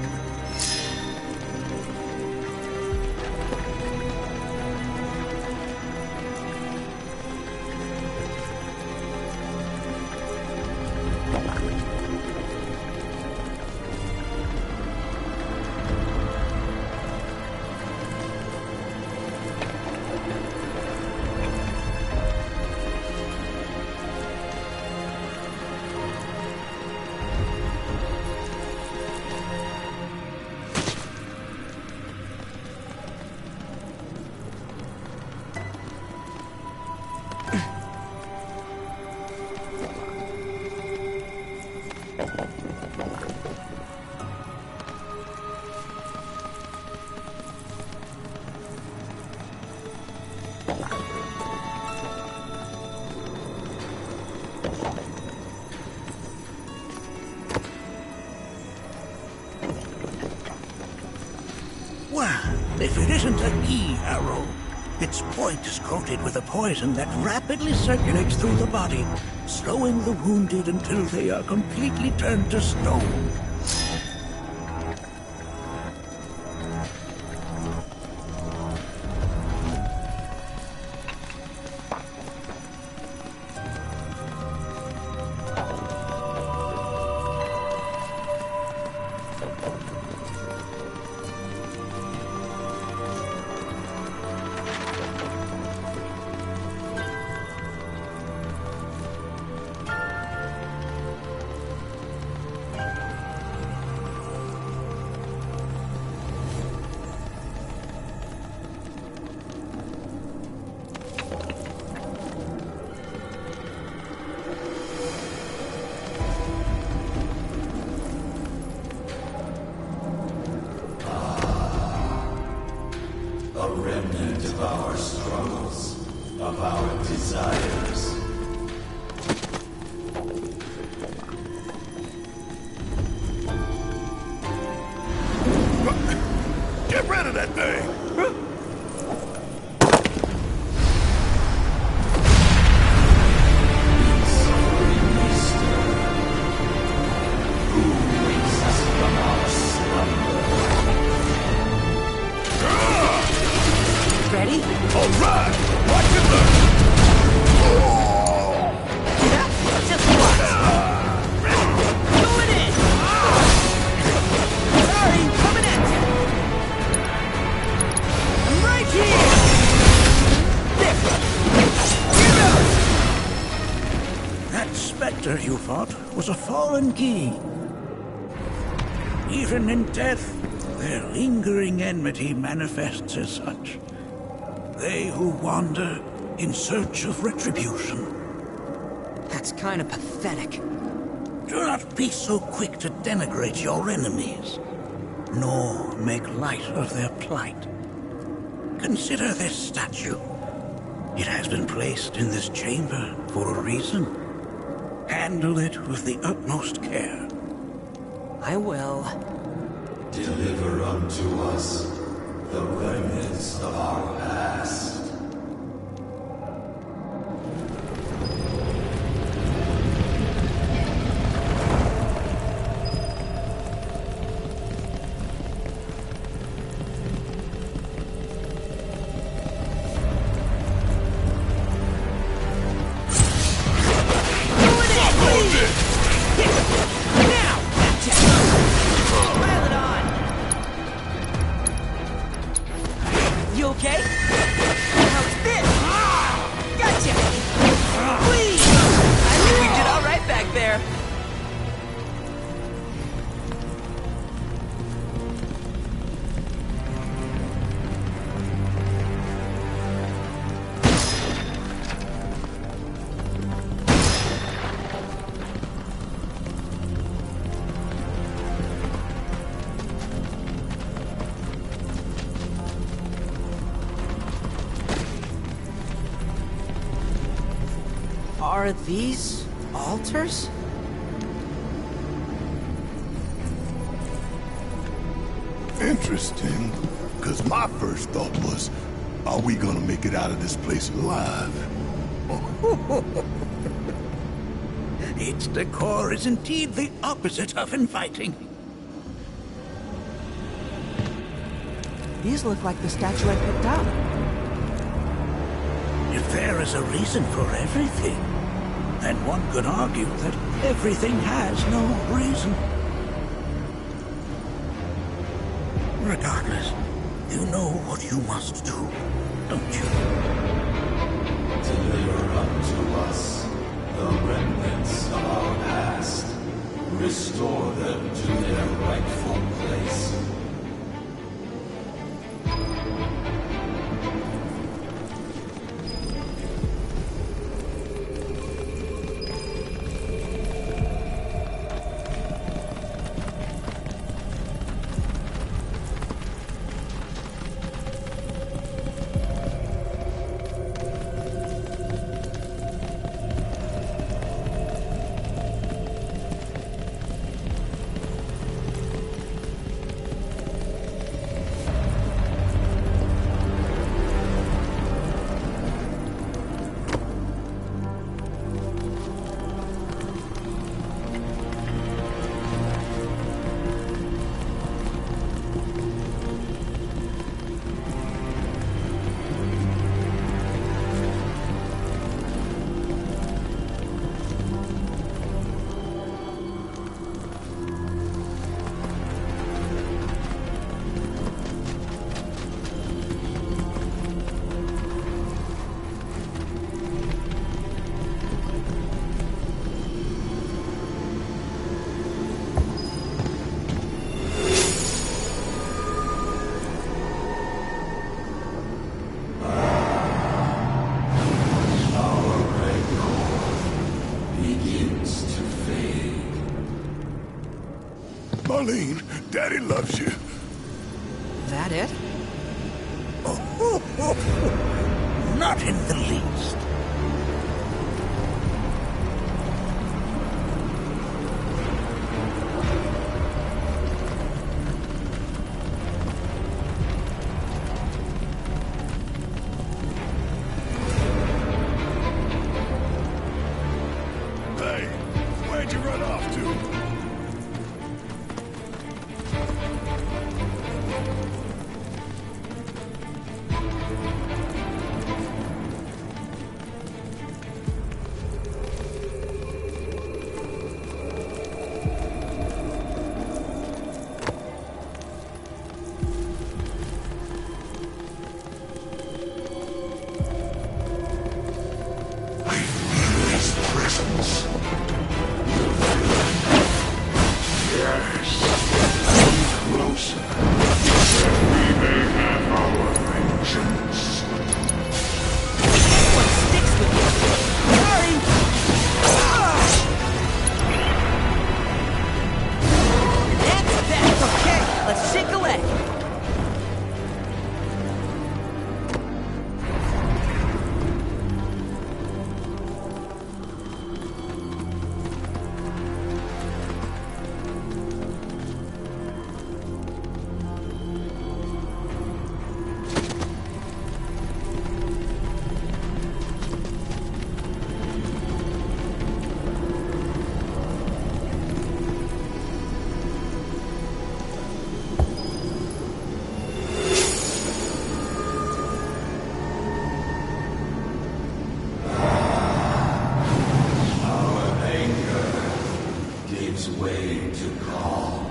If it isn't a E-arrow, its point is coated with a poison that rapidly circulates through the body, slowing the wounded until they are completely turned to stone. A remnant of our struggles, of our desires. Get rid of that thing! Ready? All right! Watch it learn! Just watch! Going in! Sorry, coming at you! I'm right here! There! That specter you fought was a fallen key. Even in death, their lingering enmity manifests as such. They who wander in search of retribution. That's kind of pathetic. Do not be so quick to denigrate your enemies, nor make light of their plight. Consider this statue. It has been placed in this chamber for a reason. Handle it with the utmost care. I will. Deliver unto us the remnants of our past. You okay? How's this? Gotcha! Please! I think we did all right back there. Are these altars? Interesting, because my first thought was, are we gonna make it out of this place alive? Its decor is indeed the opposite of inviting. These look like the statue I picked up. If there is a reason for everything, then one could argue that everything has no reason. Regardless, you know what you must do, don't you? Deliver unto us the remnants of our past. Restore them to their rightful place. Marlene, Daddy loves you. That it? Not in the least. Hey, where'd you run off to? gives way to calm.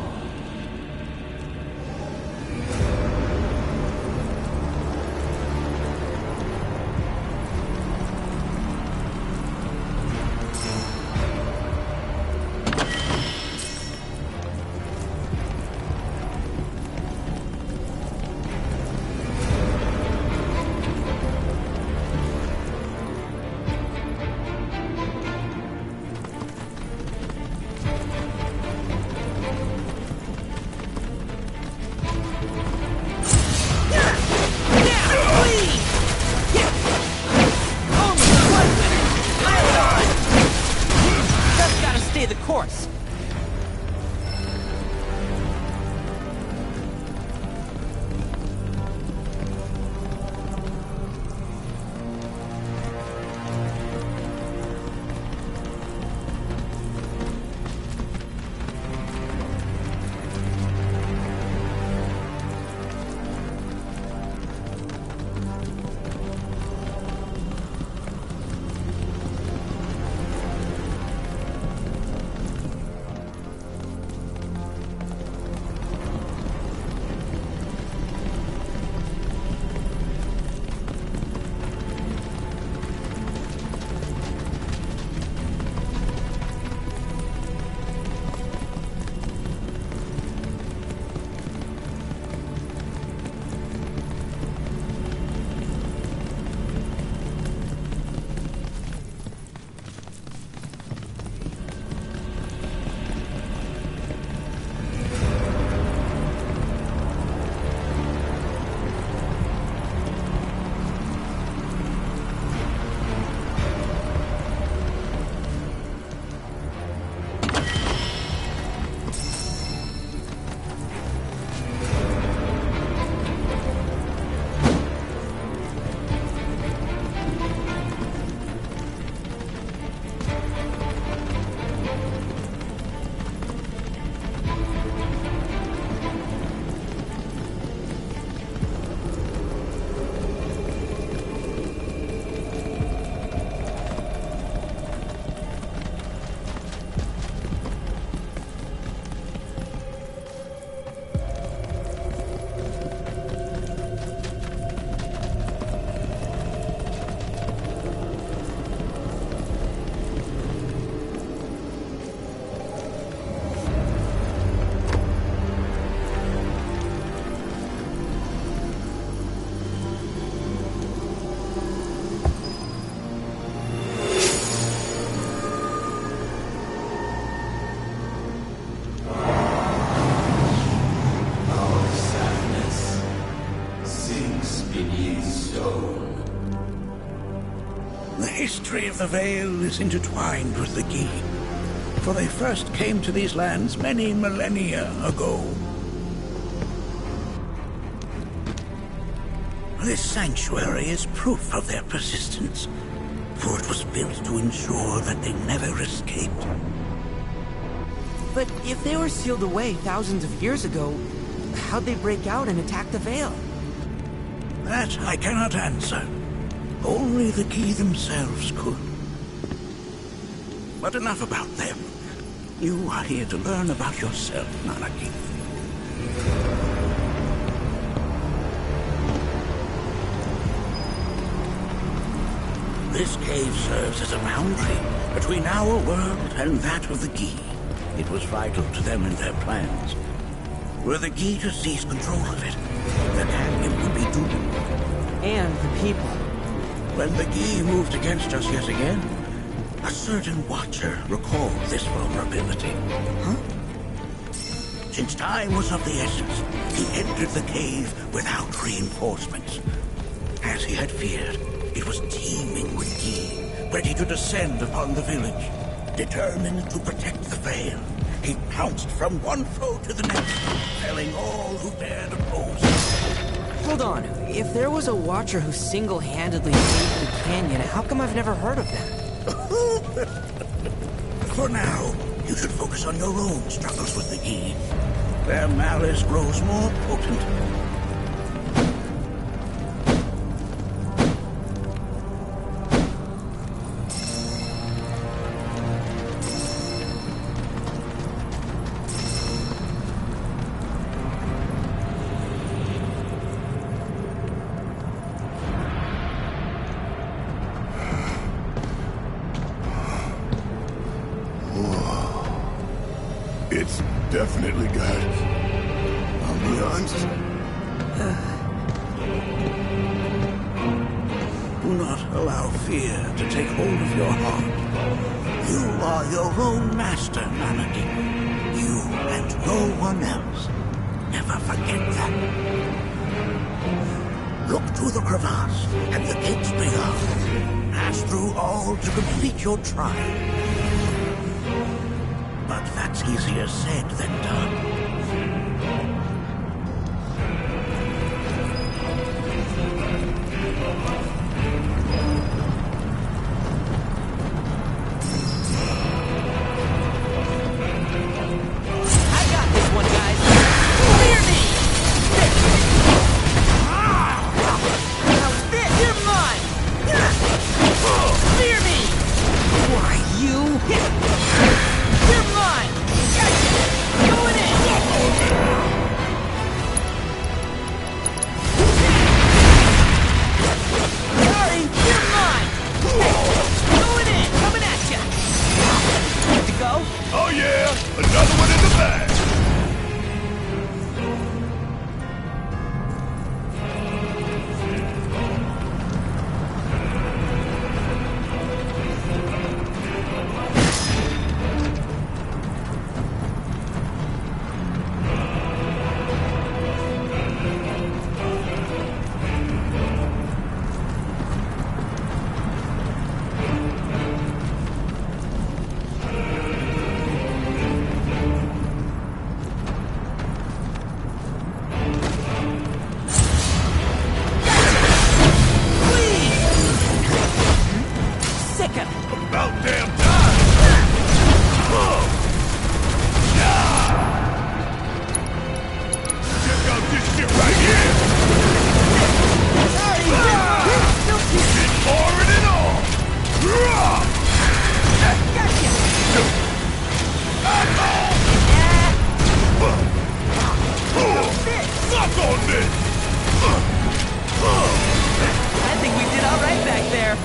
The history of the Vale is intertwined with the Gi, for they first came to these lands many millennia ago. This sanctuary is proof of their persistence, for it was built to ensure that they never escaped. But if they were sealed away thousands of years ago, how'd they break out and attack the Vale? That I cannot answer. Only the Gi themselves could. But enough about them. You are here to learn about yourself, Nanaki. This cave serves as a boundary between our world and that of the Gi. It was vital to them in their plans. Were the Gi to seize control of it, the canyon would be doomed. And the people. When the Gi moved against us yet again, a certain watcher recalled this vulnerability. Huh? Since time was of the essence, he entered the cave without reinforcements. As he had feared, it was teeming with Gi, ready to descend upon the village. Determined to protect the Vale, he pounced from one foe to the next, felling all who dared oppose him. Hold on, if there was a watcher who single-handedly saved the canyon, how come I've never heard of them? For now, you should focus on your own struggles with the Gi. Their malice grows more potent. It's definitely got ambiance. Do not allow fear to take hold of your heart. You are your own master, Manaki. You and no one else. Never forget that. Look to the crevasse and the gates beyond. Pass through all to complete your trial. But that's easier said than done. Oh yeah, another one in the bag. About damn time! Check out this shit right here! It's pouring it on! Suck on this! I think we did all right back there.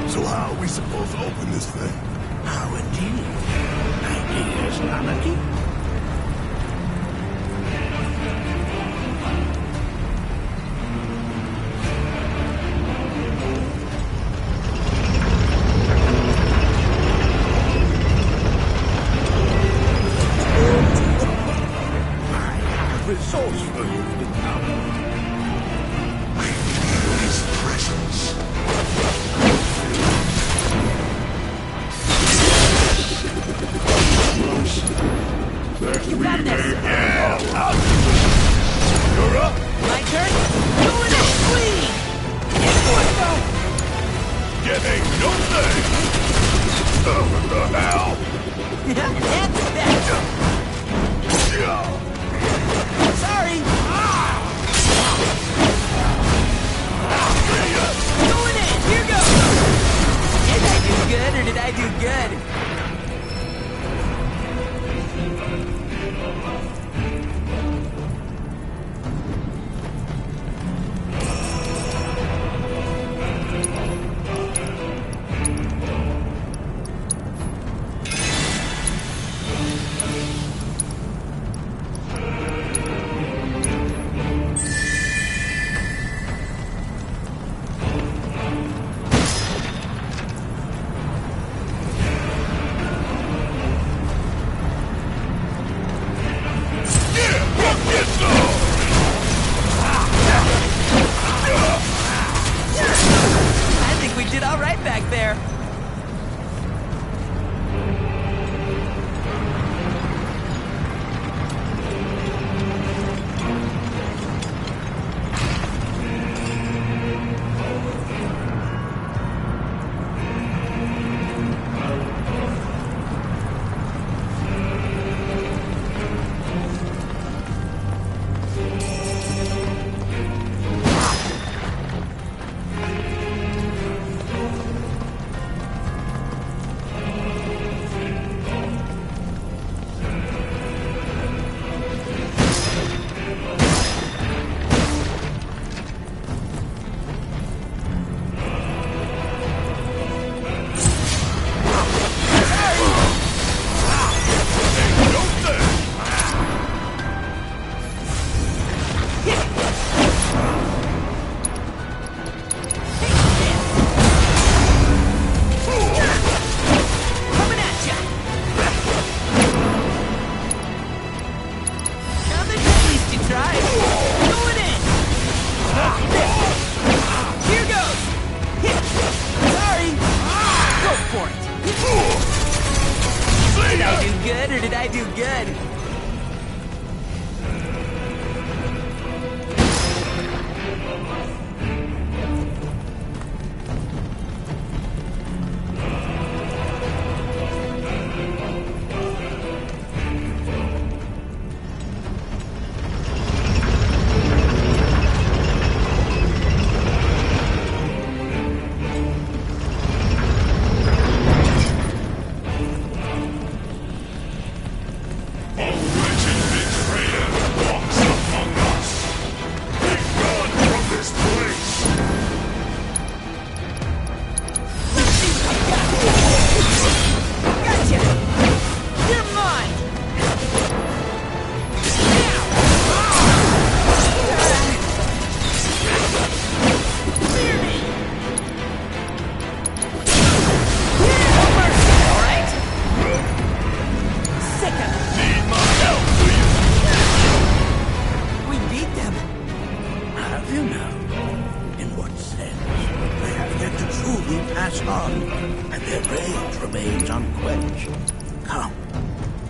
So how are we supposed to open this thing? How indeed. Ideas, Manaki? Results for you to come. His presence. You got this. Yeah, you're up. My turn. Doing it clean. What the? Get a no thing. What the hell? Answer that. Sorry. Going in. Here goes. Did I do good or did I do good? I do good or did I do good?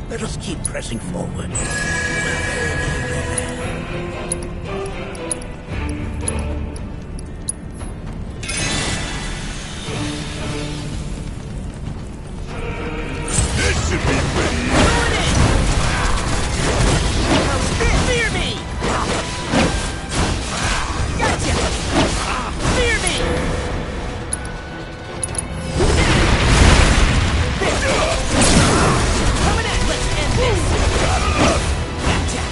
Let us keep pressing forward. This should be pretty Fear me! Gotcha! Fear me! Coming at! Let's end this! Gotcha!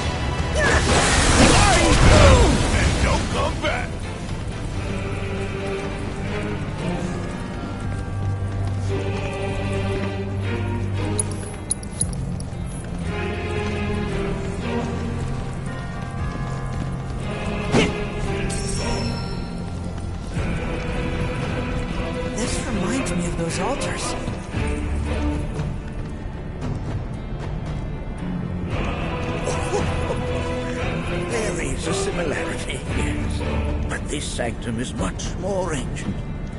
and don't come back. This reminds me of those altars. There is a similarity, yes. But this sanctum is much more ancient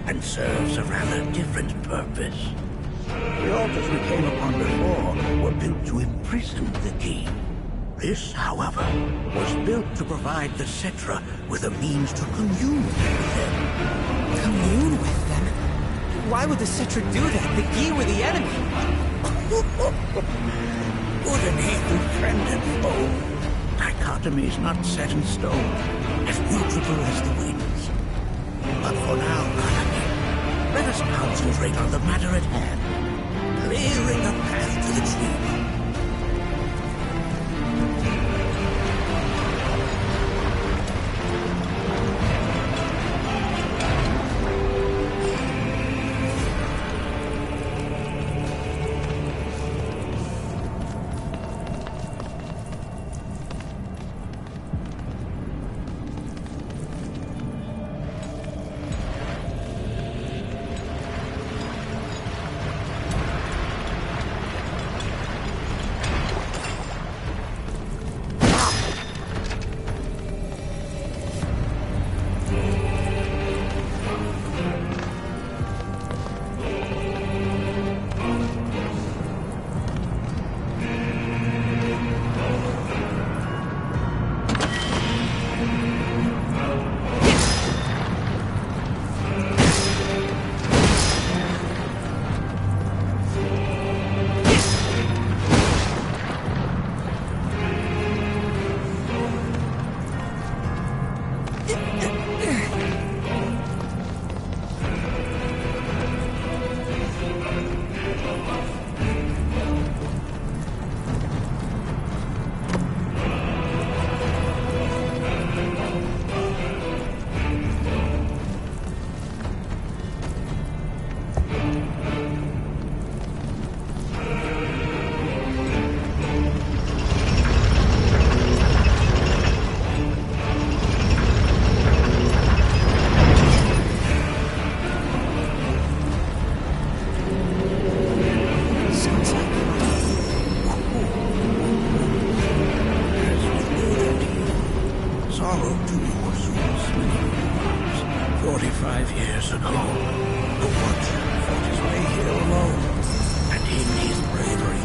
and serves a rather different purpose. The altars we came upon before were built to imprison the king. This, however, was built to provide the Cetra with a means to commune with them. Commune with them? Why would the Cetra do that? The Gi were the enemy. Good and evil, friend and foe. Dichotomy is not set in stone, as mutable as the winds. But for now, Kanaki, let us concentrate on the matter at hand, clearing a path to the tree. Sorrow to your souls many years. 45 years ago, the Watcher fought his way here alone, and in his bravery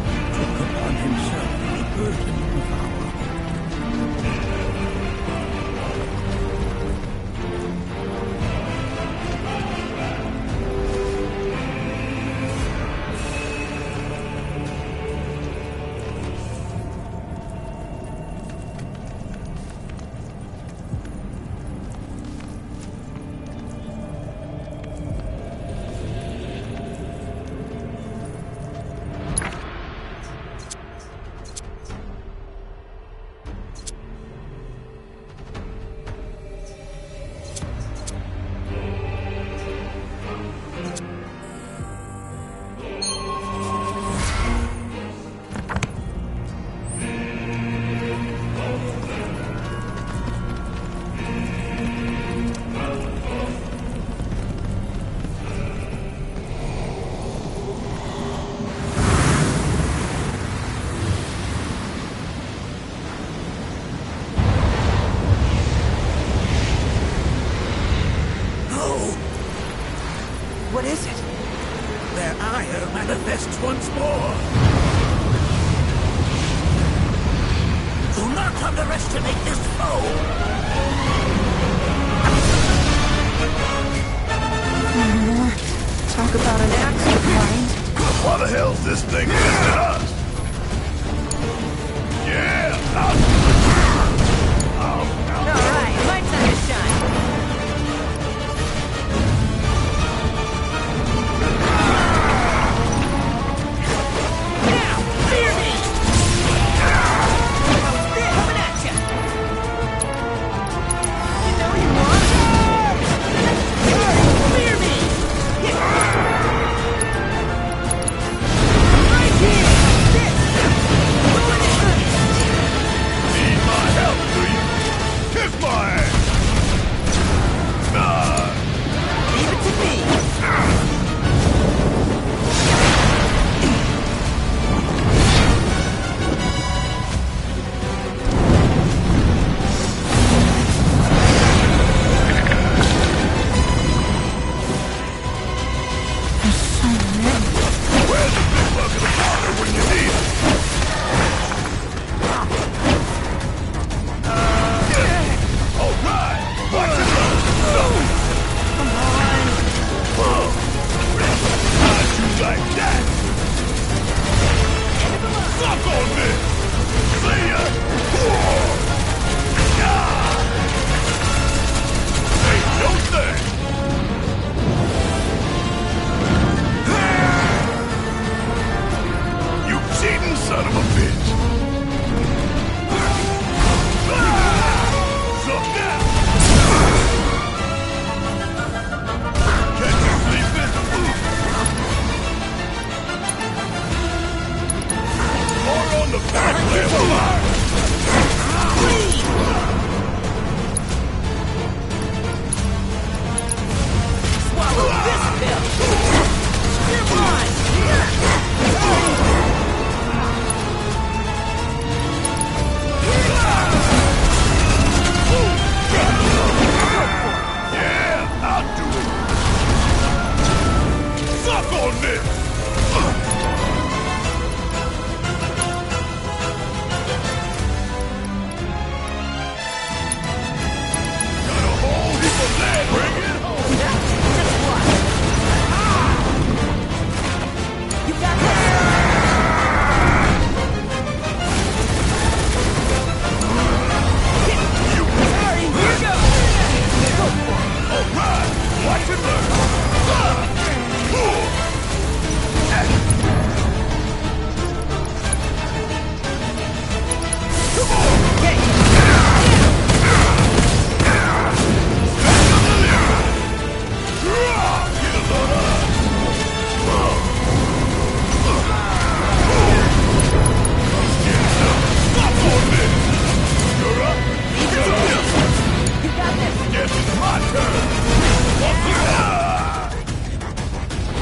What is it? Their ire manifests once more. Do not underestimate this foe. Talk about an axe to grind. Why the hell's this thing hitting us? Yeah! Alright, my time to shine. Now, fear me! How's this? Coming at ya! You know you want fear me! Right here! This! Need my help, do you? Kiss my ass! Nah! Leave it to me! Where's the big bucket of water when you need it? Alright! Watch it go! Come on! Whoa! How'd you like that? Suck on this! See ya! Whoa! Yeah! Ain't no thing! You cheating son of a bitch! Suck that! Catch you sleeping? More on the back level! Swallow this pill! You're mine! Yeah, I'll do it! Suck on this! Got a whole heap of lead! Bring it home! Just what? You got this! Sorry, here goes! Go for it! Alright! Watch it learn! Come on! Get a load Stop on this! You're up! You got this! Guess it's my turn!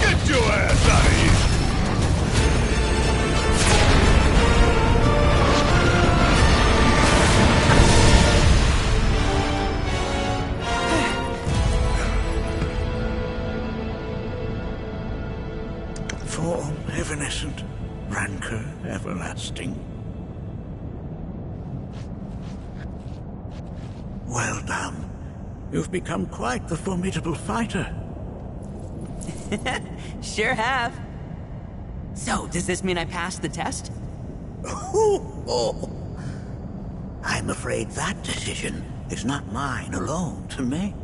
Get your ass out of here! Form evanescent, rancor everlasting. Well done. You've become quite the formidable fighter. Sure have. So, does this mean I passed the test? I'm afraid that decision is not mine alone to make.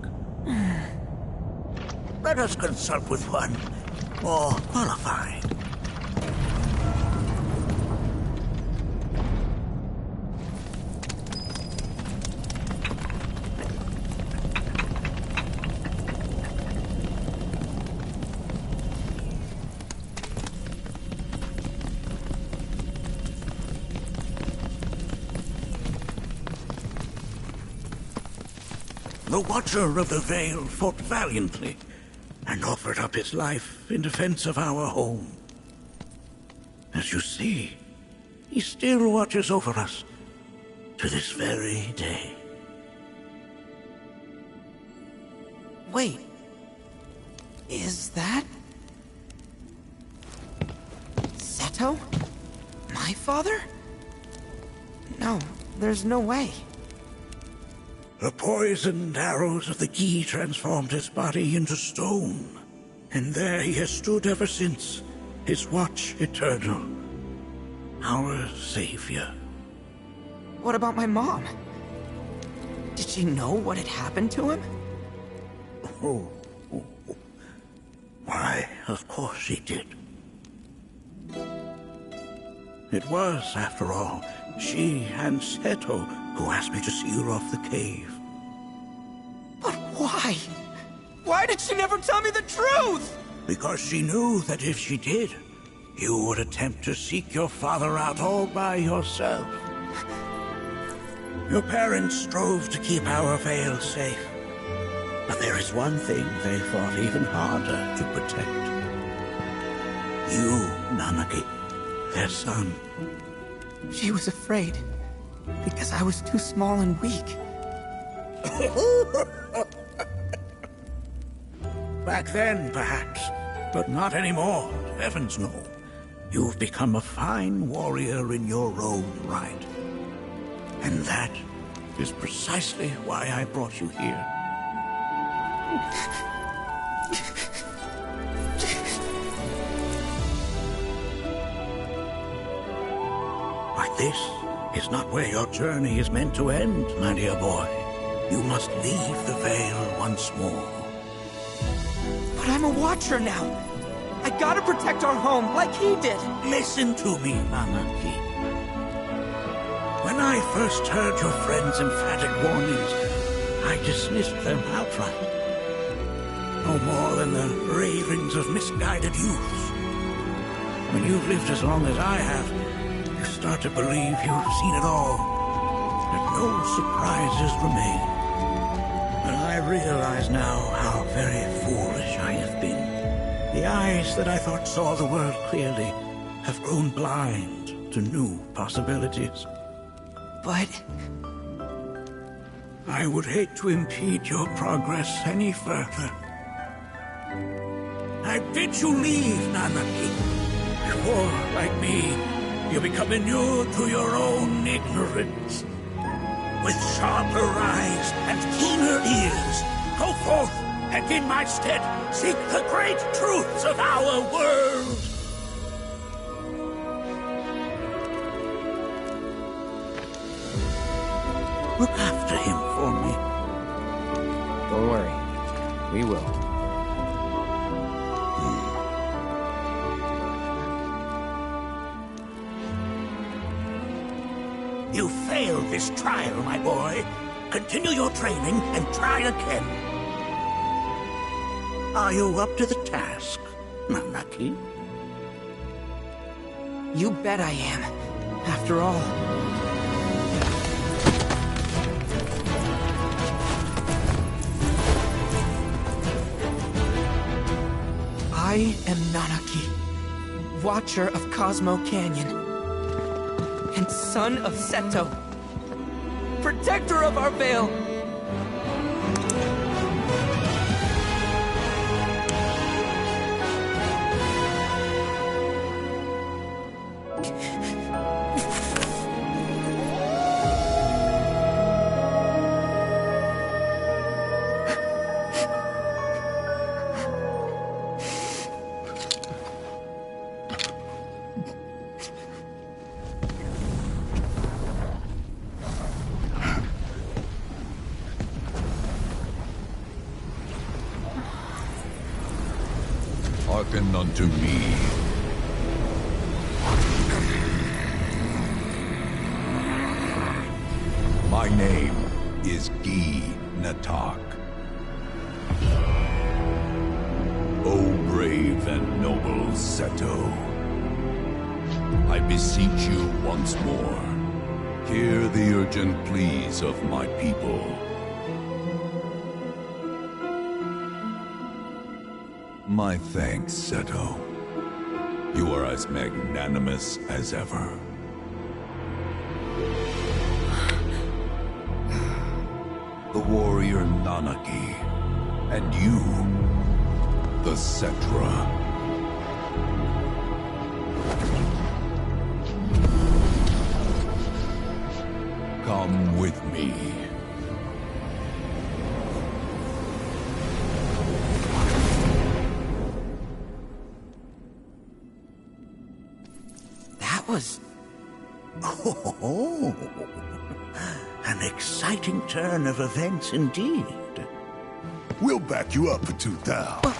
Let us consult with one more qualified. The Watcher of the Veil fought valiantly and offered up his life in defense of our home. As you see, he still watches over us to this very day. Wait. Is that... Seto? My father? No, there's no way. The poisoned arrows of the Gi transformed his body into stone. And there he has stood ever since, his watch eternal. Our savior. What about my mom? Did she know what had happened to him? Oh. Why, of course she did. It was, after all, she and Seto who asked me to see her off the cave. But why? Why did she never tell me the truth? Because she knew that if she did, you would attempt to seek your father out all by yourself. Your parents strove to keep our Vale safe. But there is one thing they fought even harder to protect. You, Nanaki, their son. She was afraid, because I was too small and weak. Back then, perhaps, but not anymore. Heavens no. You've become a fine warrior in your own right. And that is precisely why I brought you here. But this is not where your journey is meant to end, my dear boy. You must leave the Vale once more. But I'm a Watcher now. I gotta protect our home, like he did. Listen to me, Nanaki. When I first heard your friend's emphatic warnings, I dismissed them outright. No more than the ravings of misguided youths. When you've lived as long as I have, you start to believe you've seen it all, that no surprises remain. And I realize now how very foolish I have been. The eyes that I thought saw the world clearly have grown blind to new possibilities. But... I would hate to impede your progress any further. I bid you leave, Nanaki, before, like me, you become inured to your own ignorance. With sharper eyes and keener ears, go forth and in my stead seek the great truths of our world. Look after him for me. Don't worry. We will. You failed this trial, my boy. Continue your training and try again. Are you up to the task, Nanaki? You bet I am. After all... I am Nanaki, Watcher of Cosmo Canyon, and son of Seto, protector of our Vale. Hearken unto me. My name is Gi Natak. O brave and noble Seto, I beseech you once more, hear the urgent pleas of my people. My thanks, Seto. You are as magnanimous as ever. The warrior Nanaki, and you, The Cetra. Come with me. That was... Oh, an exciting turn of events indeed. We'll back you up for 2,000.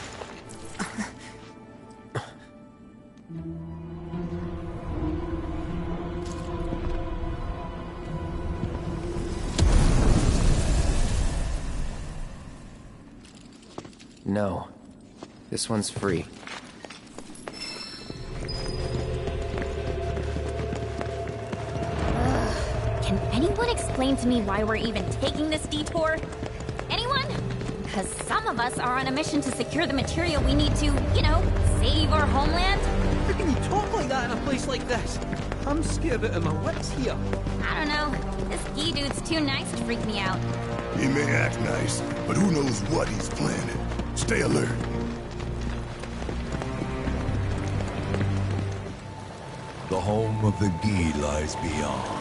No. This one's free. Can anyone explain to me why we're even taking this detour? Anyone? Because some of us are on a mission to secure the material we need to, you know, save our homeland. How can you talk like that in a place like this? I'm scared out of my wits here. I don't know. This ski dude's too nice to freak me out. He may act nice, but who knows what he's planning. Stay alert. The home of the Gi lies beyond.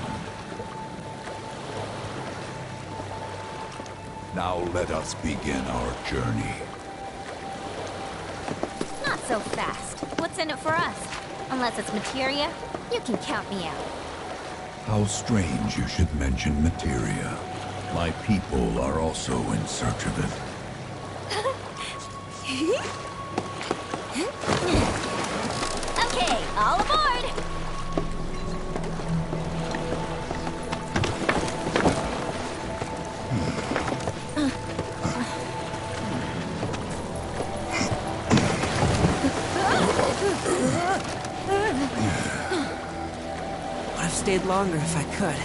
Now let us begin our journey. Not so fast. What's in it for us? Unless it's materia, you can count me out. How strange you should mention materia. My people are also in search of it. Okay, all aboard! Would have stayed longer if I could,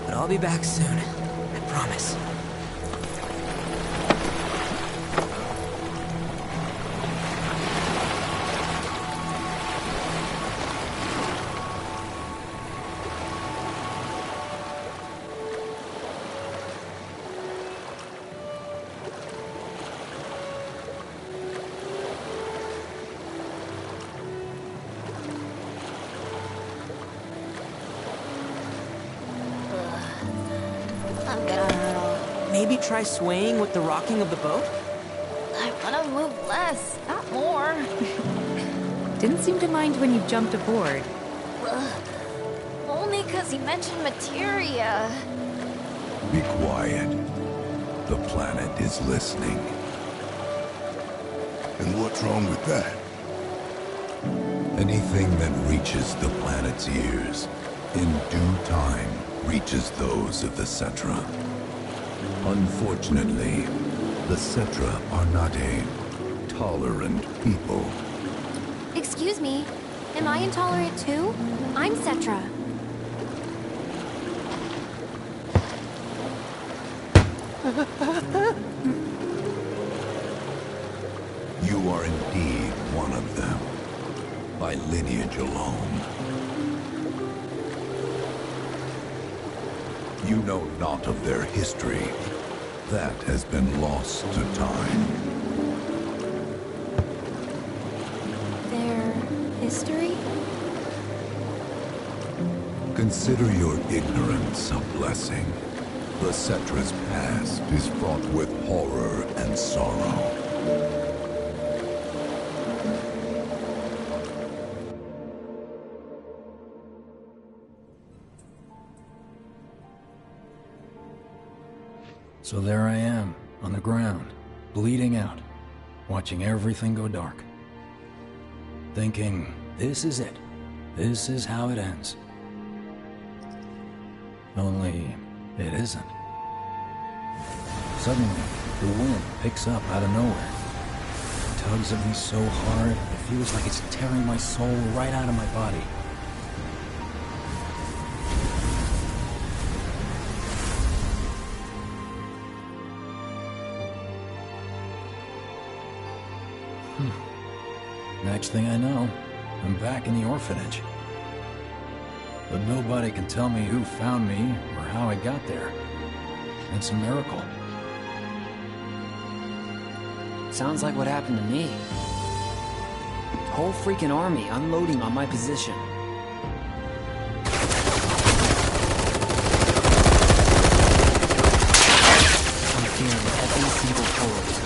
but I'll be back soon. I promise. Maybe try swaying with the rocking of the boat? I wanna move less, not more. Didn't seem to mind when you jumped aboard. Only because he mentioned materia. Be quiet. The planet is listening. And what's wrong with that? Anything that reaches the planet's ears, in due time, reaches those of the Cetra. Unfortunately, the Cetra are not a tolerant people. Excuse me, am I intolerant too? I'm Cetra. You are indeed one of them, by lineage alone. You know not of their history. That has been lost to time. Their history? Consider your ignorance a blessing. The Cetra's past is fraught with horror and sorrow. So there I am, on the ground, bleeding out, watching everything go dark. Thinking, this is it. This is how it ends. Only, it isn't. Suddenly, the wind picks up out of nowhere. It tugs at me so hard, it feels like it's tearing my soul right out of my body. Next thing I know, I'm back in the orphanage. But nobody can tell me who found me or how I got there. It's a miracle. Sounds like what happened to me. Whole freaking army unloading on my position. I'm feeling every single pulse.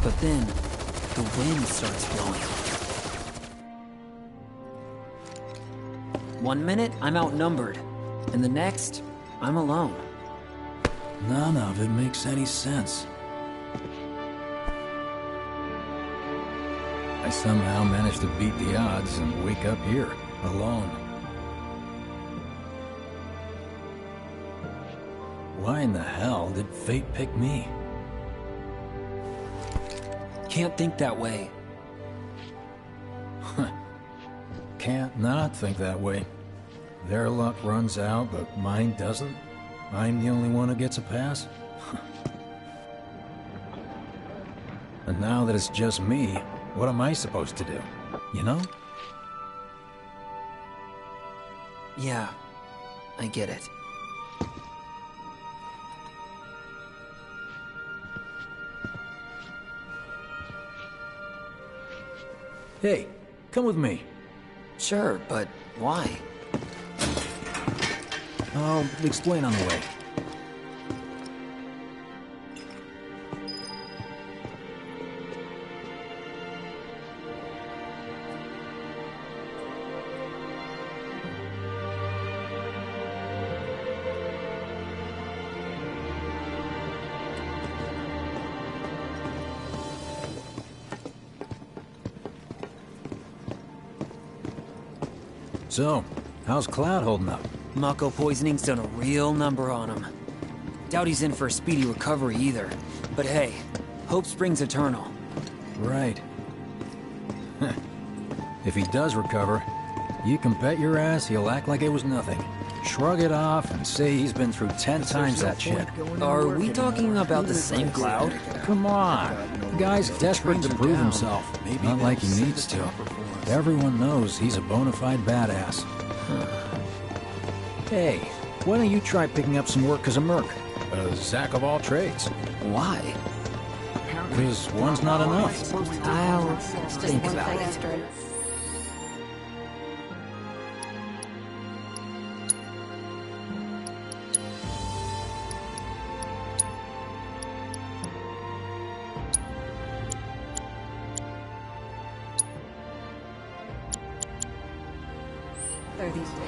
But then, the wind starts blowing. 1 minute, I'm outnumbered. And the next, I'm alone. None of it makes any sense. I somehow managed to beat the odds and wake up here, alone. Why in the hell did fate pick me? Can't think that way. Can't not think that way. Their luck runs out, but mine doesn't. I'm the only one who gets a pass. And now that it's just me, what am I supposed to do? You know? Yeah, I get it. Hey, come with me. Sure, but why? I'll explain on the way. So, how's Cloud holding up? Mako poisoning's done a real number on him. Doubt he's in for a speedy recovery either. But hey, hope springs eternal. Right. If he does recover, you can bet your ass he'll act like it was nothing. Shrug it off and say he's been through 10 times that shit. Are we talking about the same Cloud? Come on. The guy's desperate to prove himself. Not like he needs to. Everyone knows he's a bona fide badass. Hey, why don't you try picking up some work as a merc? A Zack of all trades. Why? Because one's not enough. I'll think about it.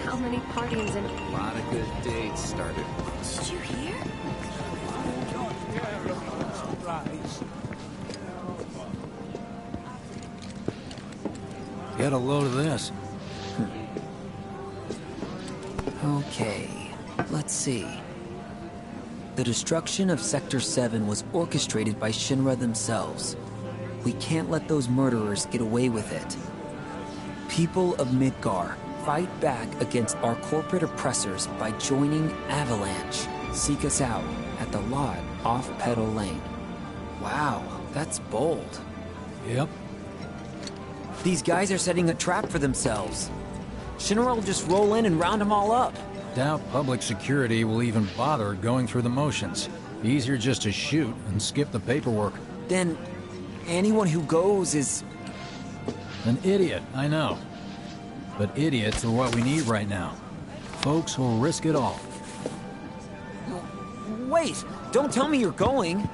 How many parties and A lot of good dates started. Did you hear? Get a load of this. Okay, let's see. The destruction of Sector 7 was orchestrated by Shinra themselves. We can't let those murderers get away with it. People of Midgar, fight back against our corporate oppressors by joining Avalanche. Seek us out at the lot off Petal Lane. Wow, that's bold. Yep. These guys are setting a trap for themselves. Shinra will just roll in and round them all up. Doubt public security will even bother going through the motions. Easier just to shoot and skip the paperwork. Then, anyone who goes is... An idiot, I know. But idiots are what we need right now. Folks who'll risk it all. Wait! Don't tell me you're going!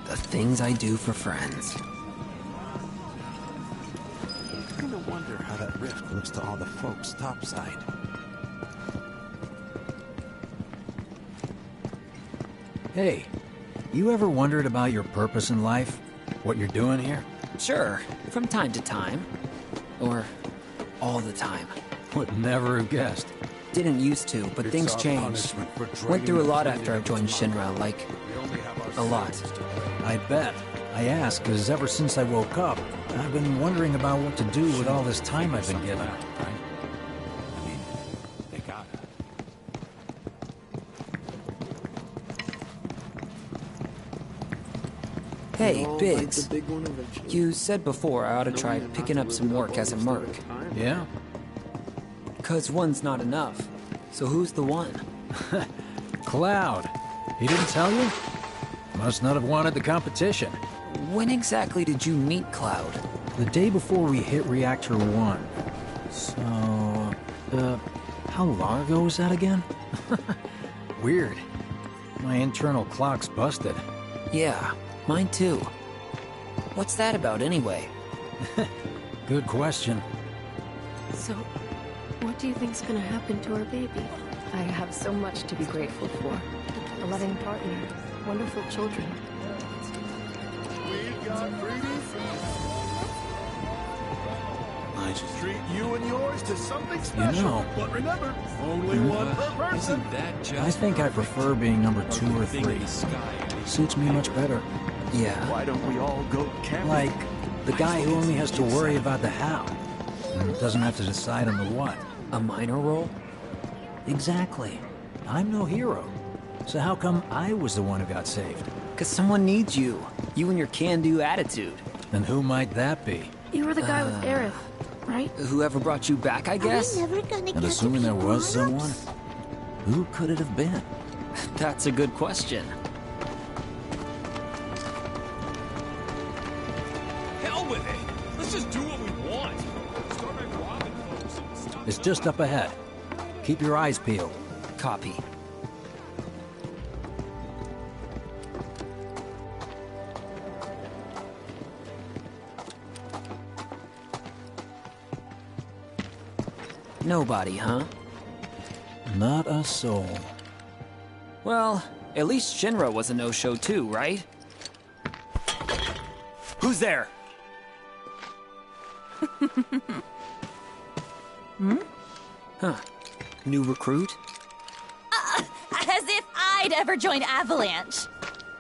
The things I do for friends. I kinda wonder how that rift looks to all the folks topside. Hey, you ever wondered about your purpose in life? What you're doing here? Sure, from time to time. Or all the time. Would never have guessed. Didn't used to, but things changed. Went through a lot after I joined Shinra, like... a lot. I bet. I ask because ever since I woke up, I've been wondering about what to do with all this time I've been given. Hey, Biggs. You said before I ought to try picking up some work as a merc. Yeah? 'Cause one's not enough. So who's the one? Cloud. He didn't tell you? Must not have wanted the competition. When exactly did you meet Cloud? The day before we hit Reactor 1. So, how long ago was that again? Weird. My internal clock's busted. Yeah, mine too. What's that about anyway? Good question. So, what do you think's gonna happen to our baby? I have so much to be grateful for. A loving partner, wonderful children. We've got I just treat you and yours to something special. You know, but remember, only one per person. Isn't that just... I think I prefer being number 2 or 3. Suits me much better. Yeah. Why don't we all go camping? Like the guy who only has to worry about the how, and doesn't have to decide on the what. A minor role? Exactly. I'm no hero. So how come I was the one who got saved? 'Cause someone needs you. You and your can-do attitude. And who might that be? You were the guy with Aerith, right? Whoever brought you back, I guess? And assuming there was someone, who could it have been? That's a good question. Hell with it! Let's just do what we want! Start by robbing folks and stop... It's just up ahead. Keep your eyes peeled. Copy. Nobody, huh? Not a soul. Well, at least Shinra was a no-show too, right? Who's there? Huh. New recruit? As if I'd ever join Avalanche.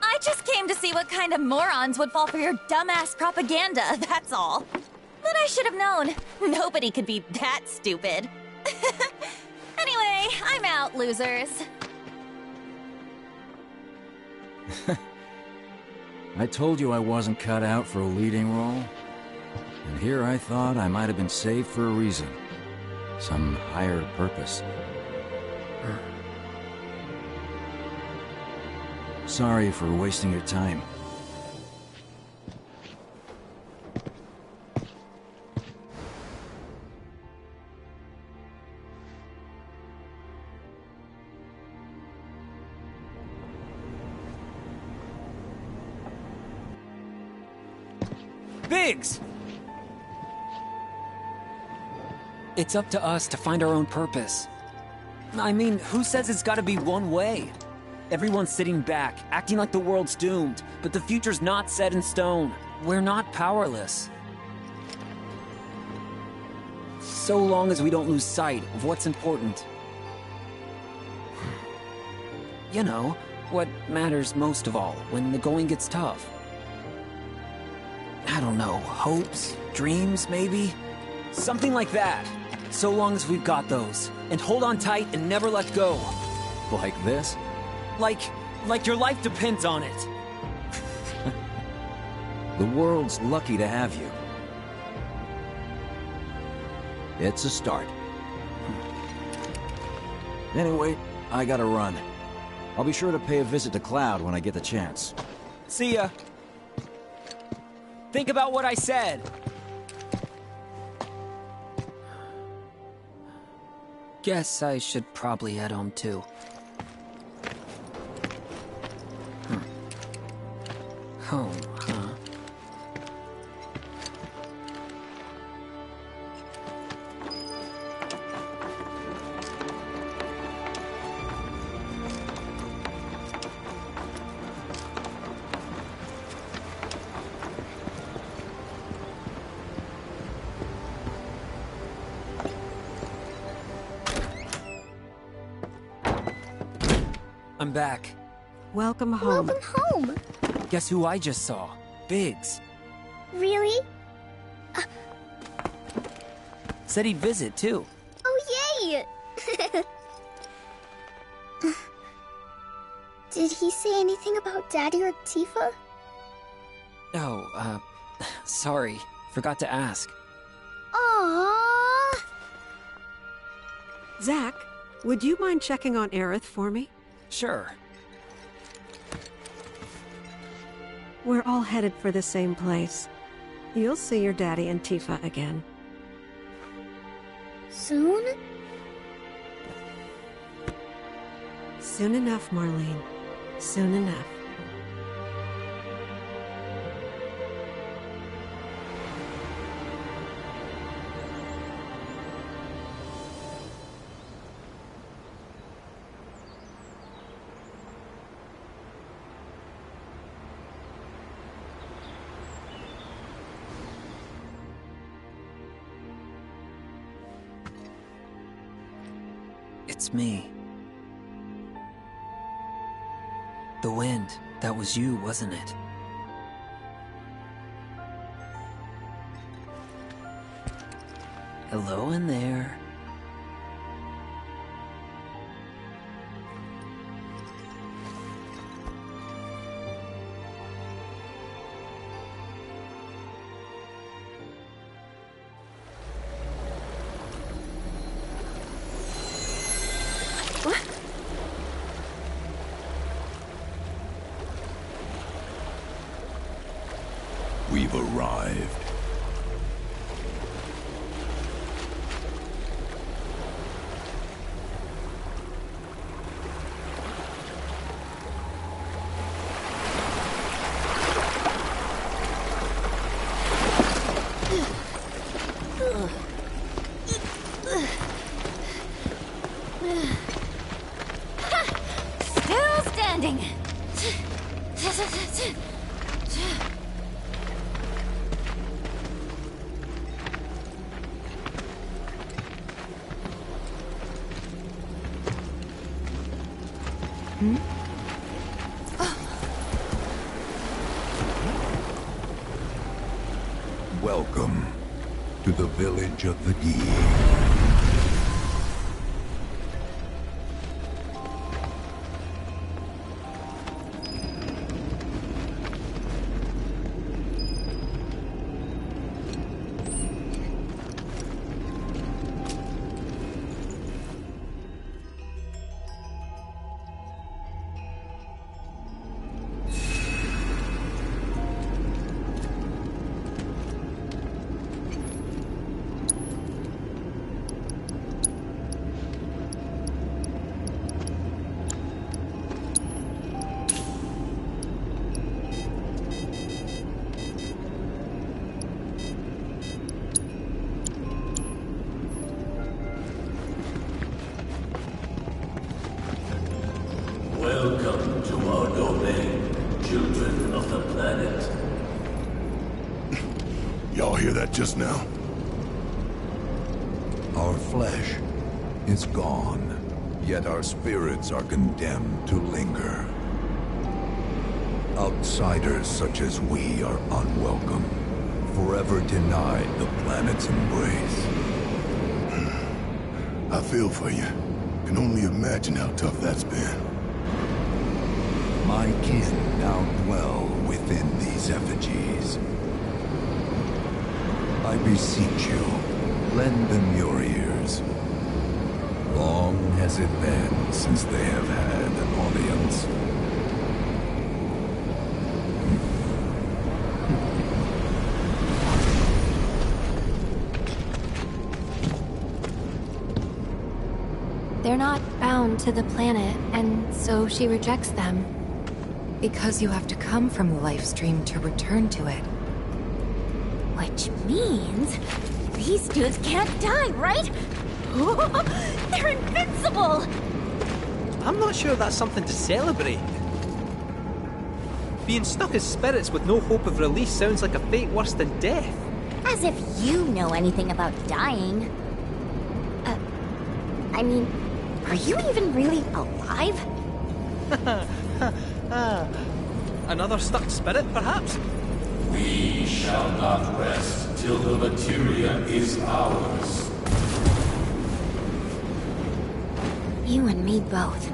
I just came to see what kind of morons would fall for your dumbass propaganda, that's all. But I should have known. Nobody could be that stupid. Anyway, I'm out, losers. I told you I wasn't cut out for a leading role. And here I thought I might have been saved for a reason. Some higher purpose. Sorry for wasting your time. Biggs! It's up to us to find our own purpose. I mean, who says it's gotta be one way? Everyone's sitting back, acting like the world's doomed, but the future's not set in stone. We're not powerless. So long as we don't lose sight of what's important. You know, what matters most of all when the going gets tough. I don't know, hopes, dreams, maybe? Something like that. So long as we've got those. And hold on tight and never let go. Like this? Like your life depends on it. The world's lucky to have you. It's a start. Anyway, I gotta run. I'll be sure to pay a visit to Cloud when I get the chance. See ya. Think about what I said. Guess I should probably head home too. Home, huh? I'm back. Welcome home. Welcome home. Guess who I just saw? Biggs. Really? Said he'd visit, too. Oh, yay! Did he say anything about Daddy or Tifa? Oh, sorry. Forgot to ask. Aww. Zach, would you mind checking on Aerith for me? Sure. We're all headed for the same place. You'll see your daddy and Tifa again. Soon? Soon enough, Marlene. Soon enough. It's me. The wind. That was you, wasn't it? Hello in there. We've arrived. Still standing. Welcome to the village of the Gi. Welcome to our domain, children of the planet. Y'all hear that just now? Our flesh is gone, yet our spirits are condemned to linger. Outsiders such as we are unwelcome, forever denied the planet's embrace. I feel for you. Can only imagine how tough that's been. My kin now dwell within these effigies. I beseech you, lend them your ears. Long has it been since they have had an audience. They're not bound to the planet, and so she rejects them. Because you have to come from the life stream to return to it. Which means these dudes can't die, right? They're invincible! I'm not sure that's something to celebrate. Being stuck as spirits with no hope of release sounds like a fate worse than death. As if you know anything about dying. I mean, are you even really alive? Another stuck spirit, perhaps? We shall not rest till the materia is ours. You and me both.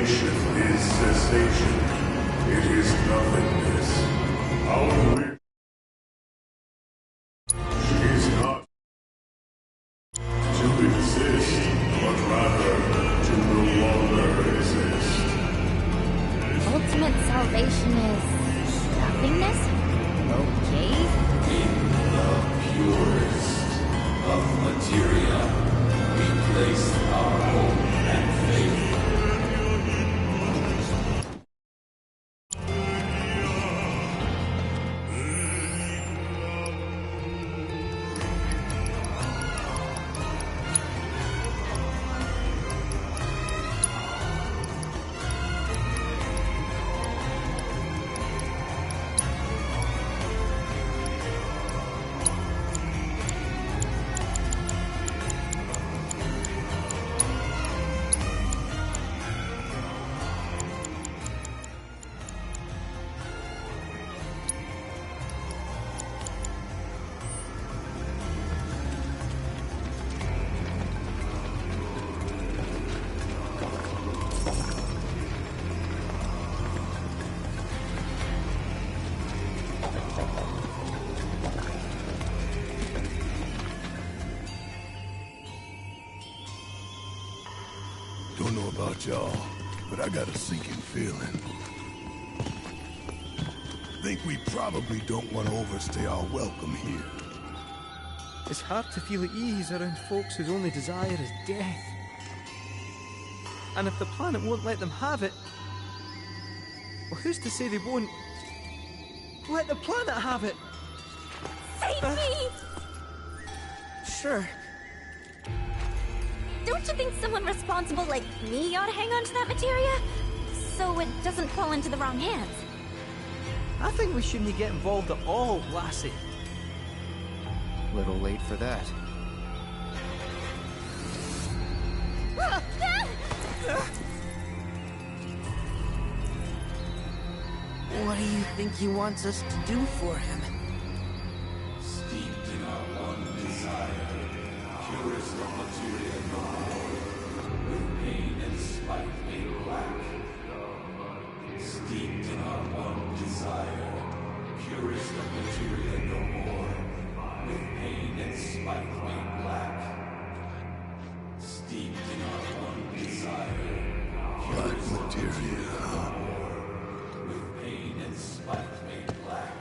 Creation is cessation. It is nothingness. Our wish is not to exist, but rather to no longer exist. Ultimate salvation is nothingness? Okay. In the purest of materia, we place our hope and faith. Don't know about y'all, but I got a sinking feeling. Think we probably don't want to overstay our welcome here. It's hard to feel at ease around folks whose only desire is death. And if the planet won't let them have it, well, who's to say they won't let the planet have it? Save me! Sure. Don't you think someone responsible like me ought to hang on to that materia? So it doesn't fall into the wrong hands. I think we shouldn't get involved at all, lassie. Little late for that. What do you think he wants us to do for him? Steeped in our one desire, purest of materia no more, with pain and spite made black. Steeped in our one desire, purest of materia no more, with pain and spite made black. Steeped in our one desire, Black materia, huh? with pain and spite made black.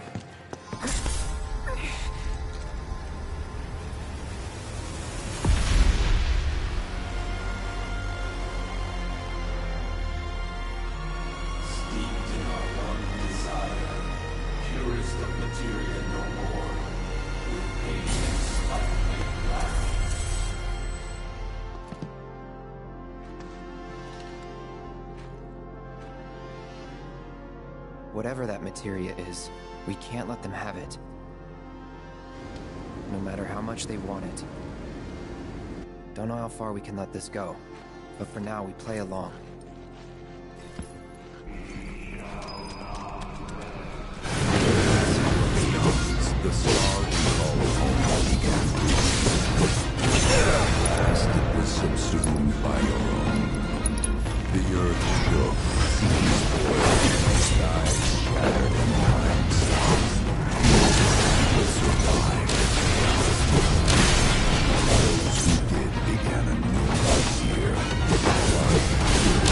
Steeped in our one desire, purest of materia no more, with pain and spite made black. Whatever that materia is, we can't let them have it. No matter how much they want it. Don't know how far we can let this go, but for now we play along. The star we call home began. Last it was subsumed by your own. The earth shook, seas boiled, skies shattered, and time stopped. People survived. Those who did began a new frontier. Blood,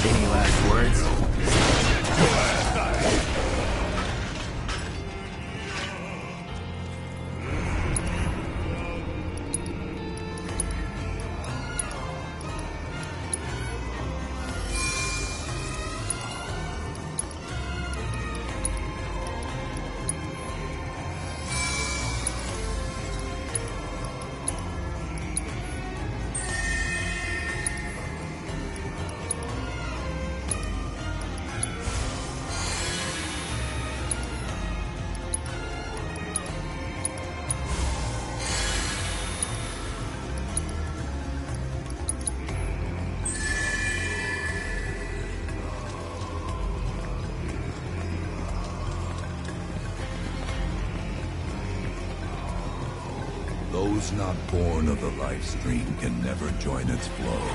Any last words? Those not born of the life stream can never join its flow.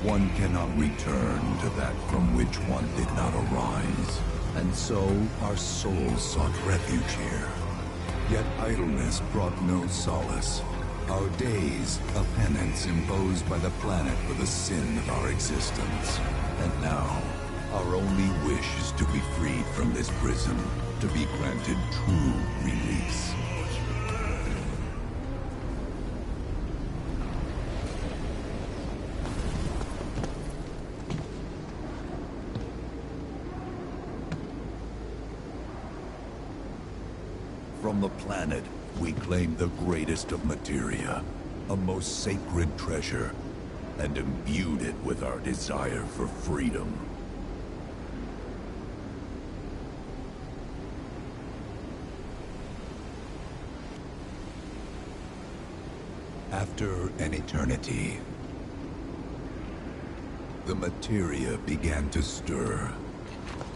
One cannot return to that from which one did not arise. And so our souls sought refuge here. Yet idleness brought no solace. Our days, a penance imposed by the planet for the sin of our existence. And now, our only wish is to be freed from this prison, to be granted true release. From the planet, we claim the greatest of materia, a most sacred treasure, and imbued it with our desire for freedom. After an eternity, the materia began to stir,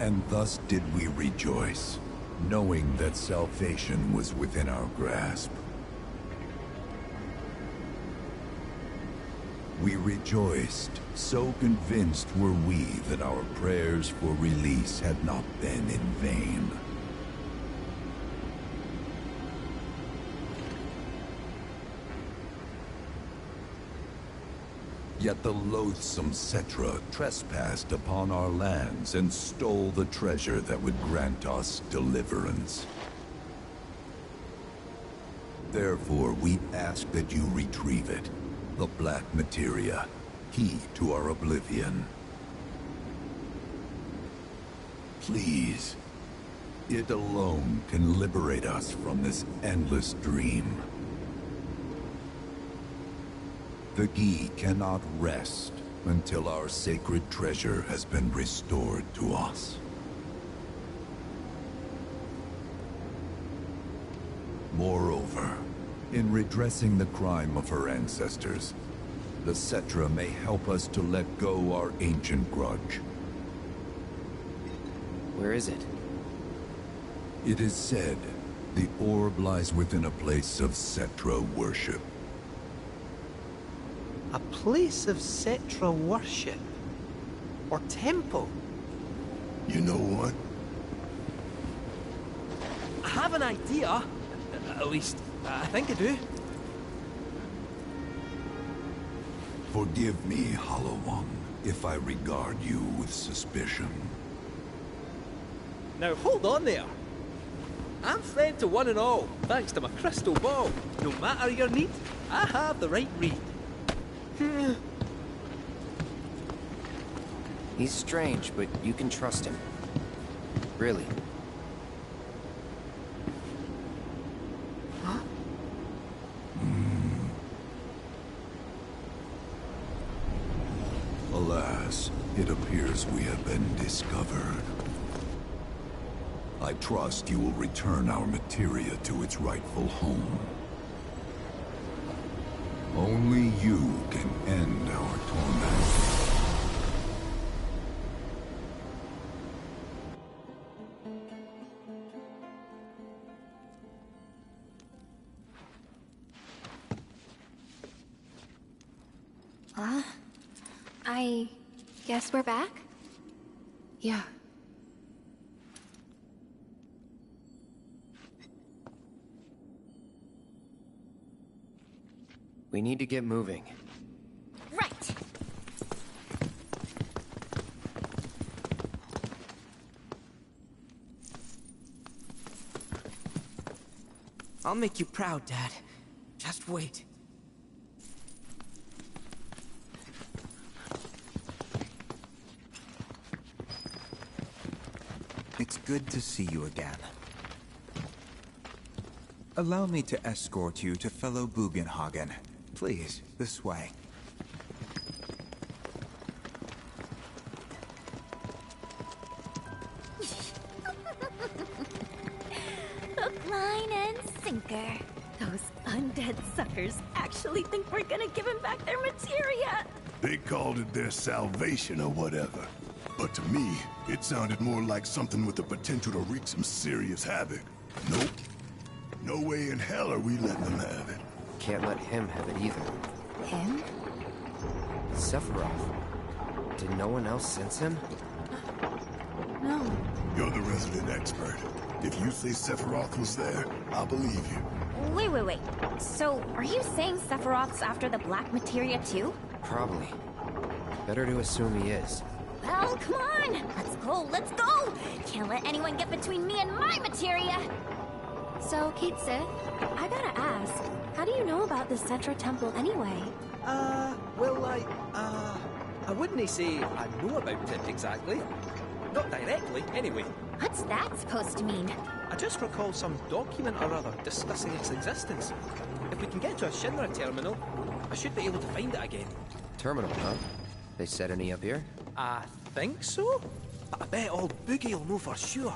and thus did we rejoice, knowing that salvation was within our grasp. We rejoiced, so convinced were we that our prayers for release had not been in vain. Yet the loathsome Cetra trespassed upon our lands and stole the treasure that would grant us deliverance. Therefore, we ask that you retrieve it, the black materia, key to our oblivion. Please, it alone can liberate us from this endless dream. The Gi cannot rest until our sacred treasure has been restored to us. Moreover, in redressing the crime of her ancestors, the Cetra may help us to let go our ancient grudge. Where is it? It is said the orb lies within a place of Cetra worship. A place of Cetra worship? Or temple? You know what? I have an idea. At least, I think I do. Forgive me, Hollow One, if I regard you with suspicion. Now hold on there. I'm friend to one and all, thanks to my crystal ball. No matter your need, I have the right read. He's strange, but you can trust him. Really. Huh? Alas, it appears we have been discovered. I trust you will return our materia to its rightful home. Only you can end our torment. I guess we're back? Yeah. We need to get moving. Right. I'll make you proud, Dad. Just wait. It's good to see you again. Allow me to escort you to fellow Bugenhagen. Please, this way. Hook, line, and sinker. Those undead suckers actually think we're gonna give him back their materia. They called it their salvation or whatever. But to me, it sounded more like something with the potential to wreak some serious havoc. Nope. No way in hell are we letting them have it. Can't let him have it either. Him? Sephiroth. Did no one else sense him? No. You're the resident expert. If you say Sephiroth was there, I'll believe you. Wait. So, are you saying Sephiroth's after the black materia too? Probably. Better to assume he is. Well, come on! Let's go! Can't let anyone get between me and my materia! So, Kate Sith, I gotta ask, how do you know about the Cetra Temple anyway? Well, I wouldn't say I know about it exactly. Not directly, anyway. What's that supposed to mean? I just recall some document or other discussing its existence. If we can get to a Shinra terminal, I should be able to find it again. Terminal, huh? They set any up here? I think so? But I bet old Boogie will know for sure.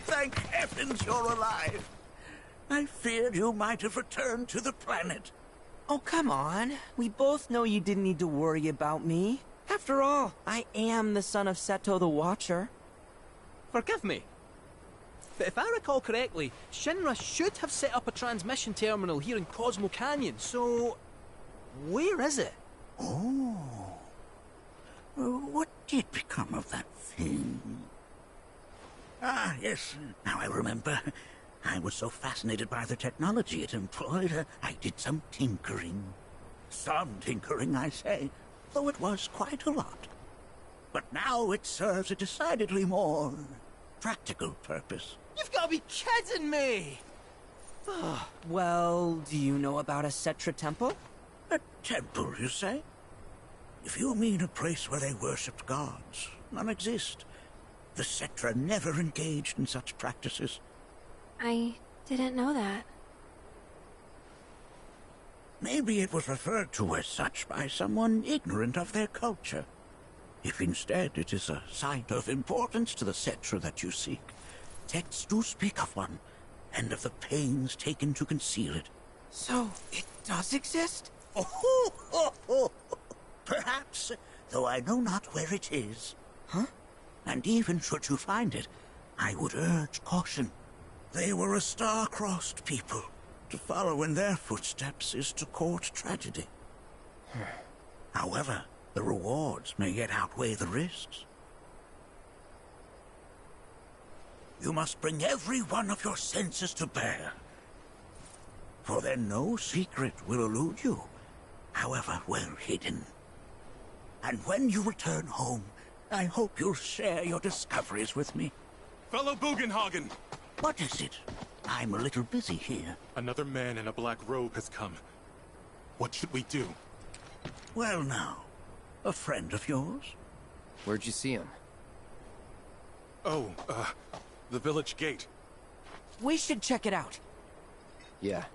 Thank heavens you're alive. I feared you might have returned to the planet. Oh, come on. We both know you didn't need to worry about me. After all, I am the son of Seto the Watcher. Forgive me. But if I recall correctly, Shinra should have set up a transmission terminal here in Cosmo Canyon, so... where is it? Oh. What did become of that thing? Ah, yes, now I remember. I was so fascinated by the technology it employed, I did some tinkering. Some tinkering, I say, though it was quite a lot. But now it serves a decidedly more practical purpose. You've got to be kidding me! Well, do you know about a Cetra temple? A temple, you say? If you mean a place where they worshipped gods, none exist. The Cetra never engaged in such practices. I didn't know that. Maybe it was referred to as such by someone ignorant of their culture. If instead it is a site of importance to the Cetra that you seek, texts do speak of one, and of the pains taken to conceal it. So, it does exist? Oh, perhaps, though I know not where it is. Huh? And even should you find it, I would urge caution. They were a star-crossed people. To follow in their footsteps is to court tragedy. However, the rewards may yet outweigh the risks. You must bring every one of your senses to bear. For then no secret will elude you, however well hidden. And when you return home, I hope you'll share your discoveries with me. Fellow Bugenhagen! What is it? I'm a little busy here. Another man in a black robe has come. What should we do? Well now, a friend of yours? Where'd you see him? Oh, the village gate. We should check it out. Yeah.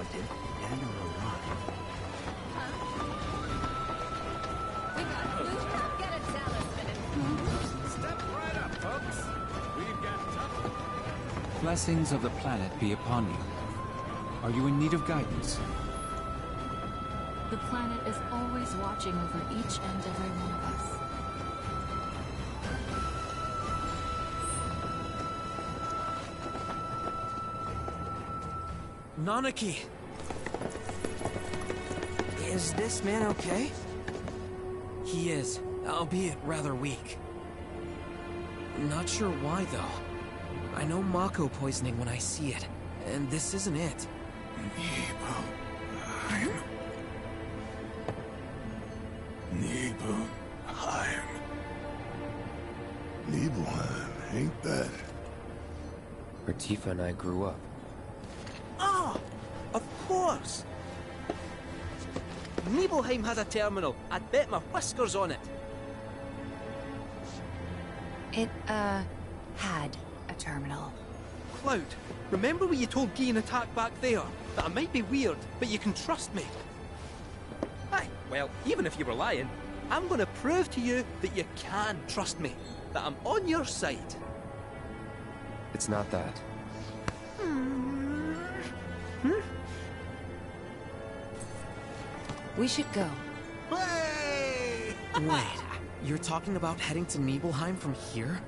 Captain. Dead or alive? We got blue. Get a talisman. Step right up, folks. We've got tough. Blessings of the planet be upon you. Are you in need of guidance? The planet is always watching over each and every one of us. Nanaki! Is this man okay? He is, albeit rather weak. Not sure why, though. I know Mako poisoning when I see it, and this isn't it. Nibelheim. Nibelheim, ain't that? Where Tifa and I grew up. Ah! Of course! Nibelheim has a terminal. I'd bet my whiskers on it. It, had a terminal. Cloud, remember when you told Gian attack back there? That I might be weird, but you can trust me. Aye, well, even if you were lying, I'm gonna prove to you that you can trust me. That I'm on your side. It's not that. We should go. Wait, you're talking about heading to Nibelheim from here?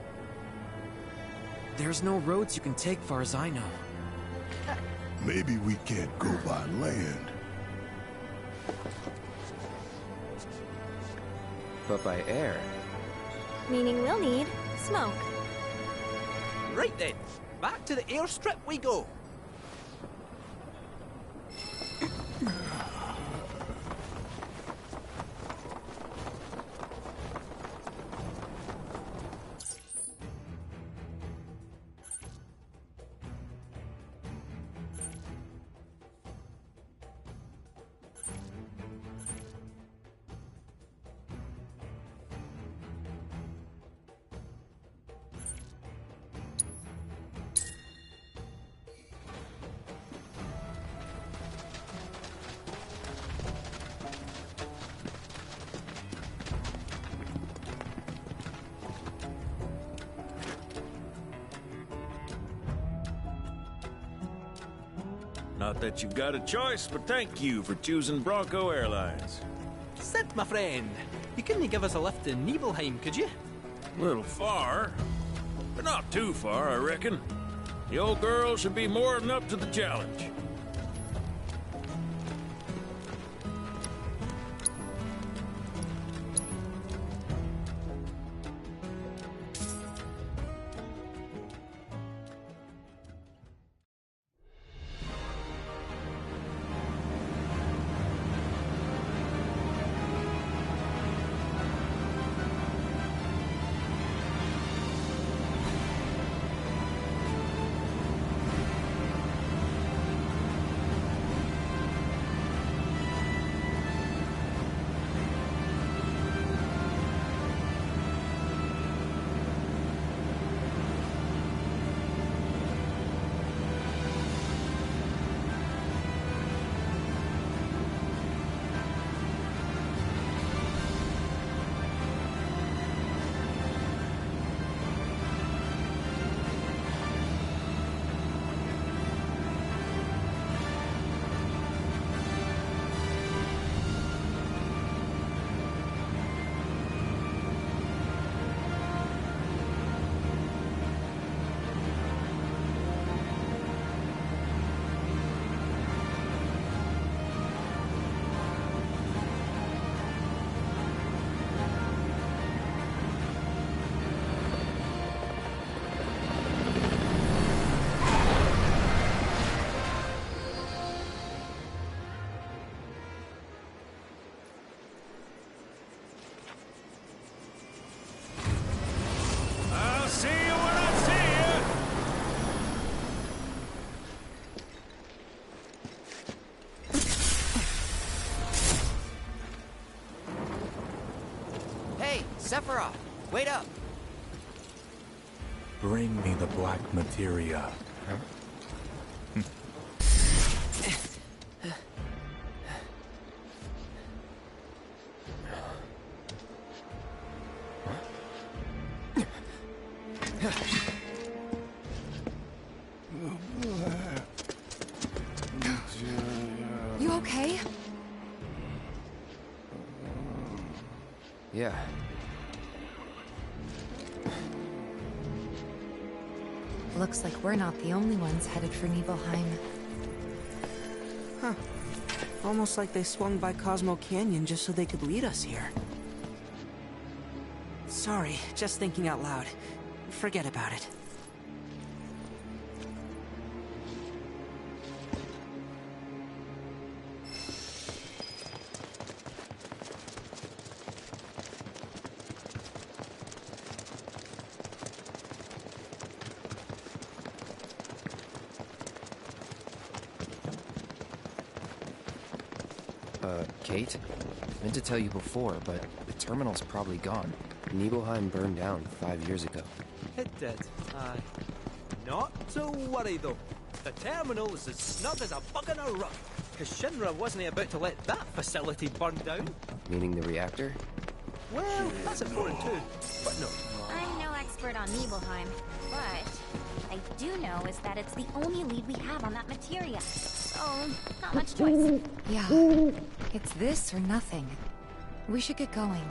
There's no roads you can take far as I know. Maybe we can't go by land. But by air. Meaning we'll need smoke. Right then, back to the airstrip we go. Not that you've got a choice, but thank you for choosing Bronco Airlines. Sid, my friend, you couldn't give us a lift to Nibelheim, could you? A little far, but not too far, I reckon. The old girl should be more than up to the challenge. Sephiroth, wait up! Bring me the black materia. Yeah. Looks like we're not the only ones headed for Nibelheim. Huh. Almost like they swung by Cosmo Canyon just so they could lead us here. Sorry, just thinking out loud. Forget about it. Kate? Meant to tell you before, but the terminal's probably gone. Nibelheim burned down 5 years ago. It did, aye. Not to worry, though. The terminal is as snug as a bug in a rug, because Shinra wasn't about to let that facility burn down. Meaning the reactor? Well, that's important too, but no. I'm no expert on Nibelheim, but I do know is that it's the only lead we have on that materia. So, not much choice. Yeah, it's this or nothing. We should get going.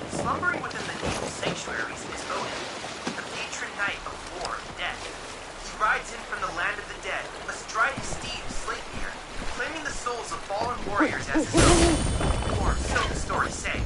Slumbering within the naval sanctuaries is Odin, the patron knight of war and death. He rides in from the land of the dead, astride his steed Sleipnir, claiming the souls of fallen warriors as his own. Or so the stories say.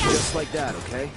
Just like that, okay?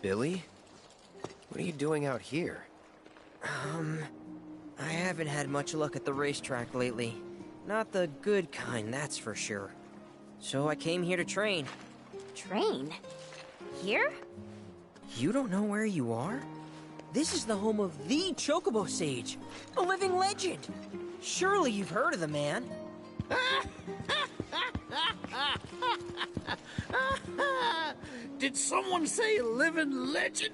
Billy? What are you doing out here? I haven't had much luck at the racetrack lately. Not the good kind, that's for sure. So I came here to train. Train? Here? You don't know where you are? This is the home of the Chocobo Sage, a living legend. Surely you've heard of the man. Did someone say living legend?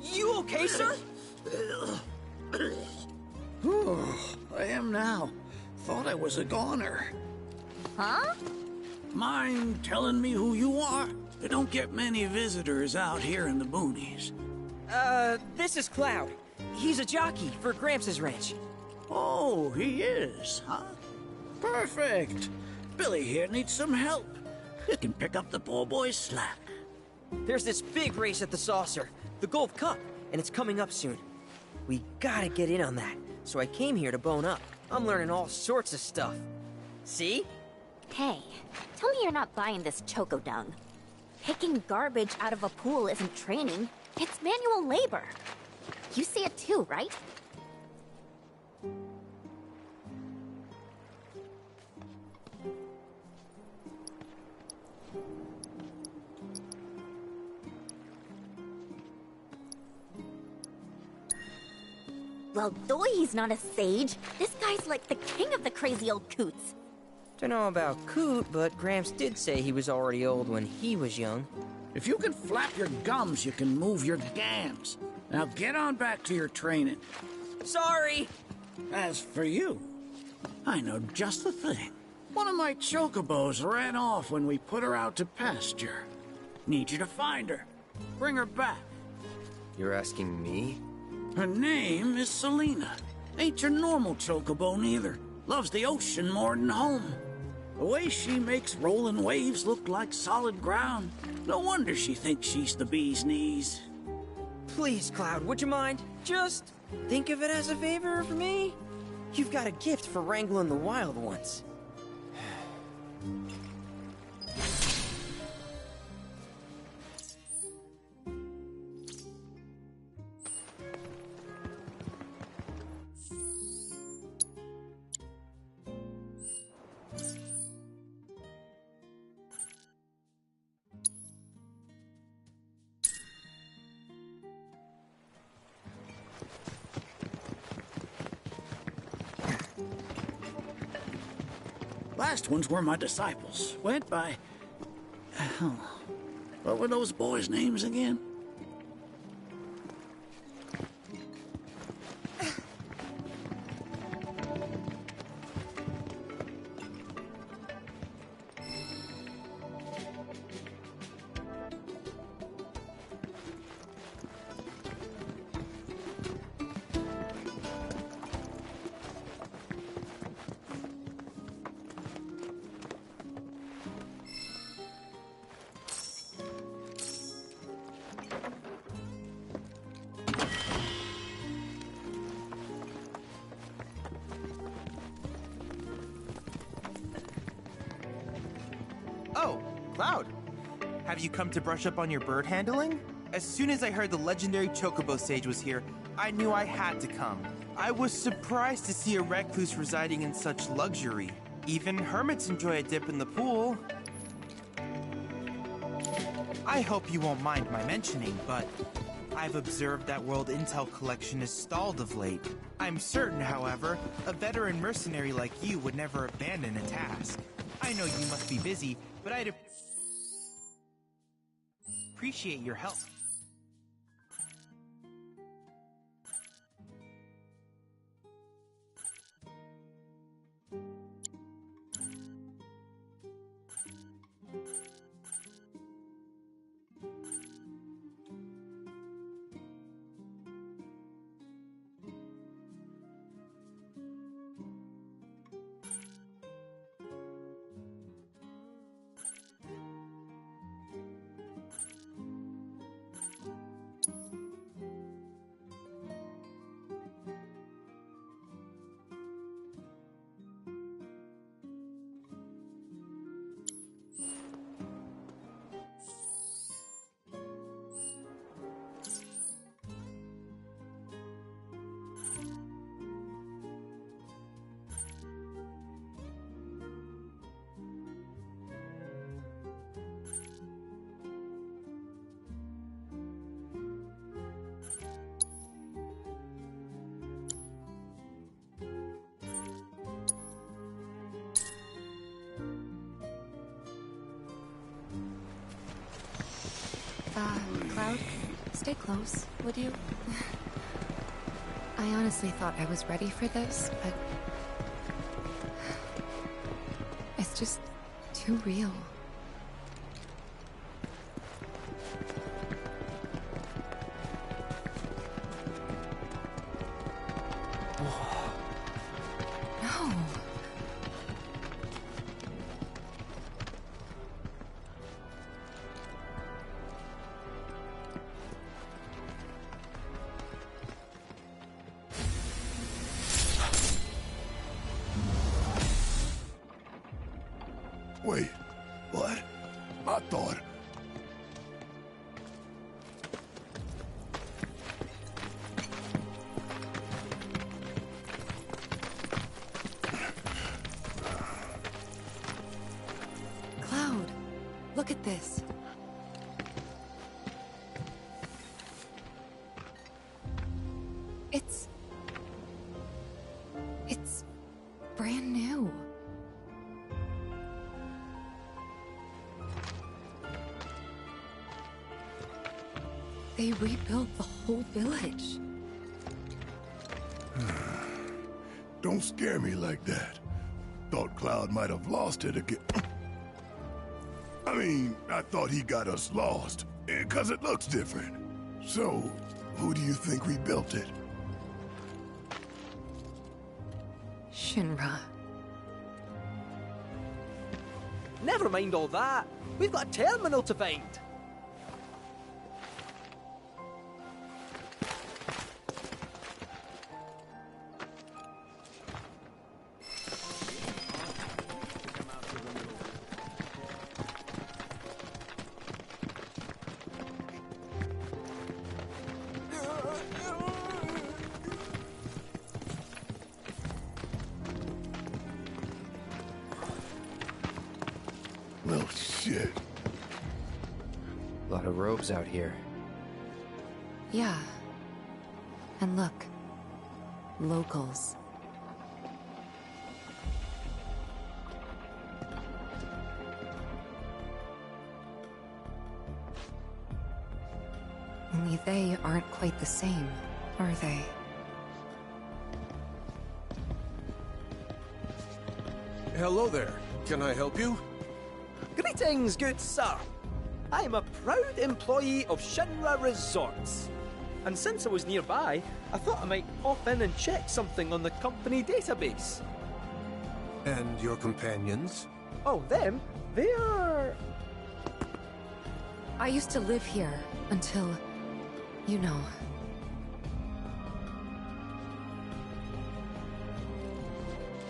You okay, sir? I am now. Thought I was a goner. Huh? Mind telling me who you are? They don't get many visitors out here in the boonies. This is Cloud. He's a jockey for Gramps' ranch. Oh, he is, huh? Perfect. Billy here needs some help. He can pick up the poor boy's slack. There's this big race at the Saucer, the Gold Cup, and it's coming up soon. We gotta get in on that, so I came here to bone up. I'm learning all sorts of stuff. See? Hey, tell me you're not buying this choco dung. Picking garbage out of a pool isn't training, it's manual labor. You see it too, right? Well, though he's not a sage, this guy's like the king of the crazy old coots. Dunno about Coot, but Gramps did say he was already old when he was young. If you can flap your gums, you can move your gams. Now get on back to your training. Sorry! As for you, I know just the thing. One of my chocobos ran off when we put her out to pasture. Need you to find her. Bring her back. You're asking me? Her name is Selena. Ain't your normal chocobo neither. Loves the ocean more than home. The way she makes rolling waves look like solid ground. No wonder she thinks she's the bee's knees. Please, Cloud, would you mind? Just think of it as a favor for me. You've got a gift for wrangling the wild ones. Last ones were my disciples. Went by... what were those boys' names again? Oh, Cloud. Have you come to brush up on your bird handling? As soon as I heard the legendary Chocobo Sage was here, I knew I had to come. I was surprised to see a recluse residing in such luxury. Even hermits enjoy a dip in the pool. I hope you won't mind my mentioning, but I've observed that World Intel collection is stalled of late. I'm certain, however, a veteran mercenary like you would never abandon a task. I know you must be busy, but I'd appreciate your help. Cloud, stay close, would you? I honestly thought I was ready for this, but... it's just too real. No. Wait, what? I thought... Cloud, look at this. It's brand new. They rebuilt the whole village. Don't scare me like that. Thought Cloud might have lost it again. I mean, I thought he got us lost, because it looks different. So, who do you think rebuilt it? Shinra. Never mind all that. We've got a terminal to find. Well, shit. A lot of robes out here. Yeah. And look. Locals. Only they aren't quite the same, are they? Hello there. Can I help you? Greetings, good sir. I am a proud employee of Shinra Resorts. And since I was nearby, I thought I might pop in and check something on the company database. And your companions? Oh, them? They're... I used to live here until, you know.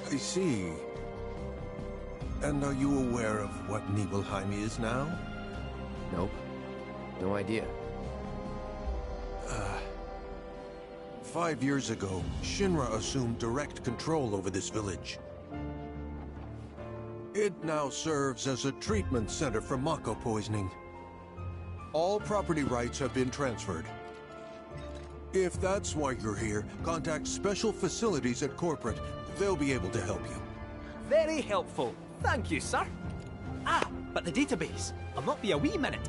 I see. And are you aware of what Nibelheim is now? Nope. No idea. 5 years ago, Shinra assumed direct control over this village. It now serves as a treatment center for Mako poisoning. All property rights have been transferred. If that's why you're here, contact Special Facilities at Corporate. They'll be able to help you. Very helpful. Thank you, sir. Ah, but the database. I'll not be a wee minute.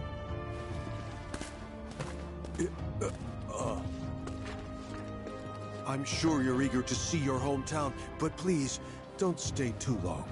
I'm sure you're eager to see your hometown, but please, don't stay too long.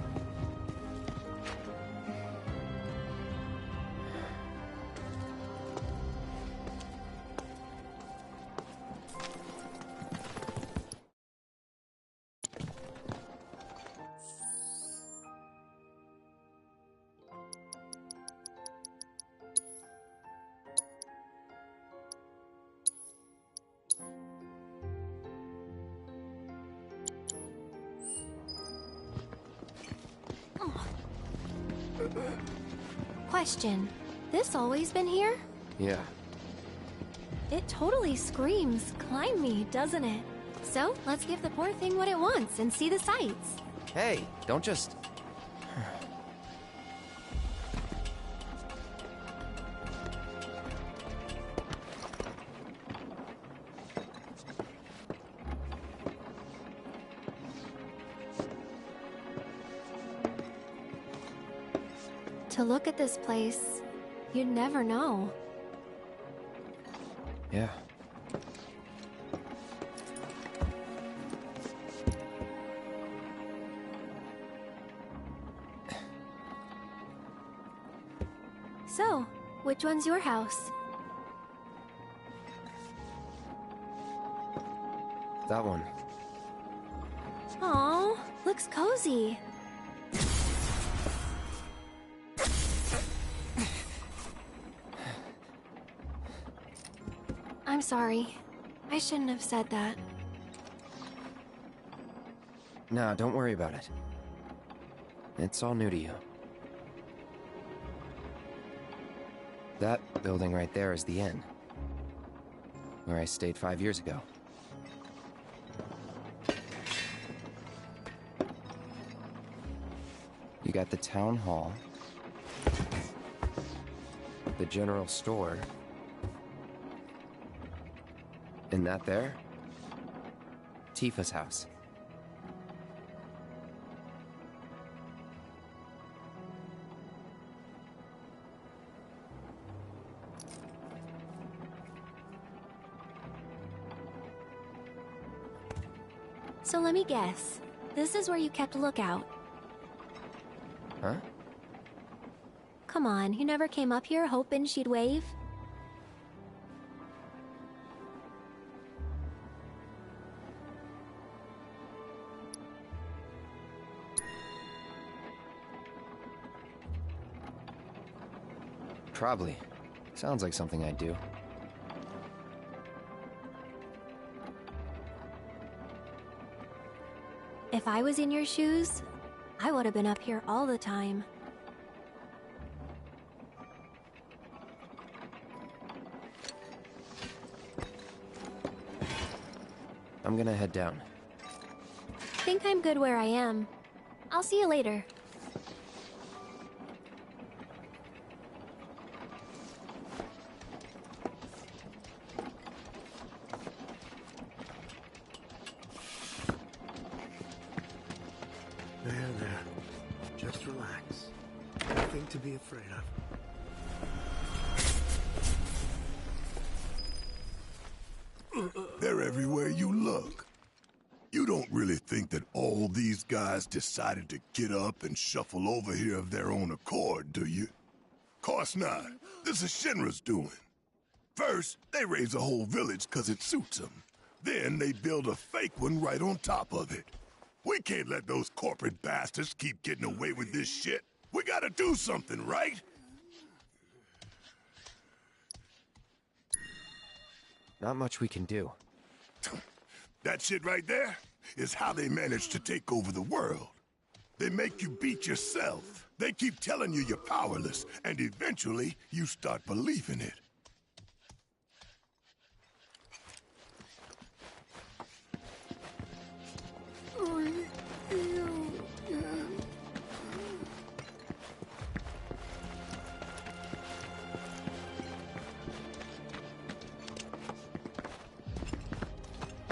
Question. This always been here? Yeah. It totally screams, climb me, doesn't it? So, let's give the poor thing what it wants and see the sights. Hey, don't just... To look at this place, you'd never know. Yeah. So, which one's your house? That one. Aw, looks cozy. I'm sorry. I shouldn't have said that. Nah, don't worry about it. It's all new to you. That building right there is the inn. Where I stayed 5 years ago. You got the town hall, the general store, and that there, Tifa's house. So let me guess. This is where you kept lookout. Huh? Come on, you never came up here hoping she'd wave? Probably. Sounds like something I'd do. If I was in your shoes, I would have been up here all the time. I'm gonna head down. Think I'm good where I am. I'll see you later. There. Just relax. Nothing to be afraid of. They're everywhere you look. You don't really think that all these guys decided to get up and shuffle over here of their own accord, do you? Course not. This is Shinra's doing. First, they raise a whole village 'cause it suits them. Then they build a fake one right on top of it. We can't let those corporate bastards keep getting away with this shit. We gotta do something, right? Not much we can do. That shit right there is how they manage to take over the world. They make you beat yourself. They keep telling you you're powerless, and eventually you start believing it.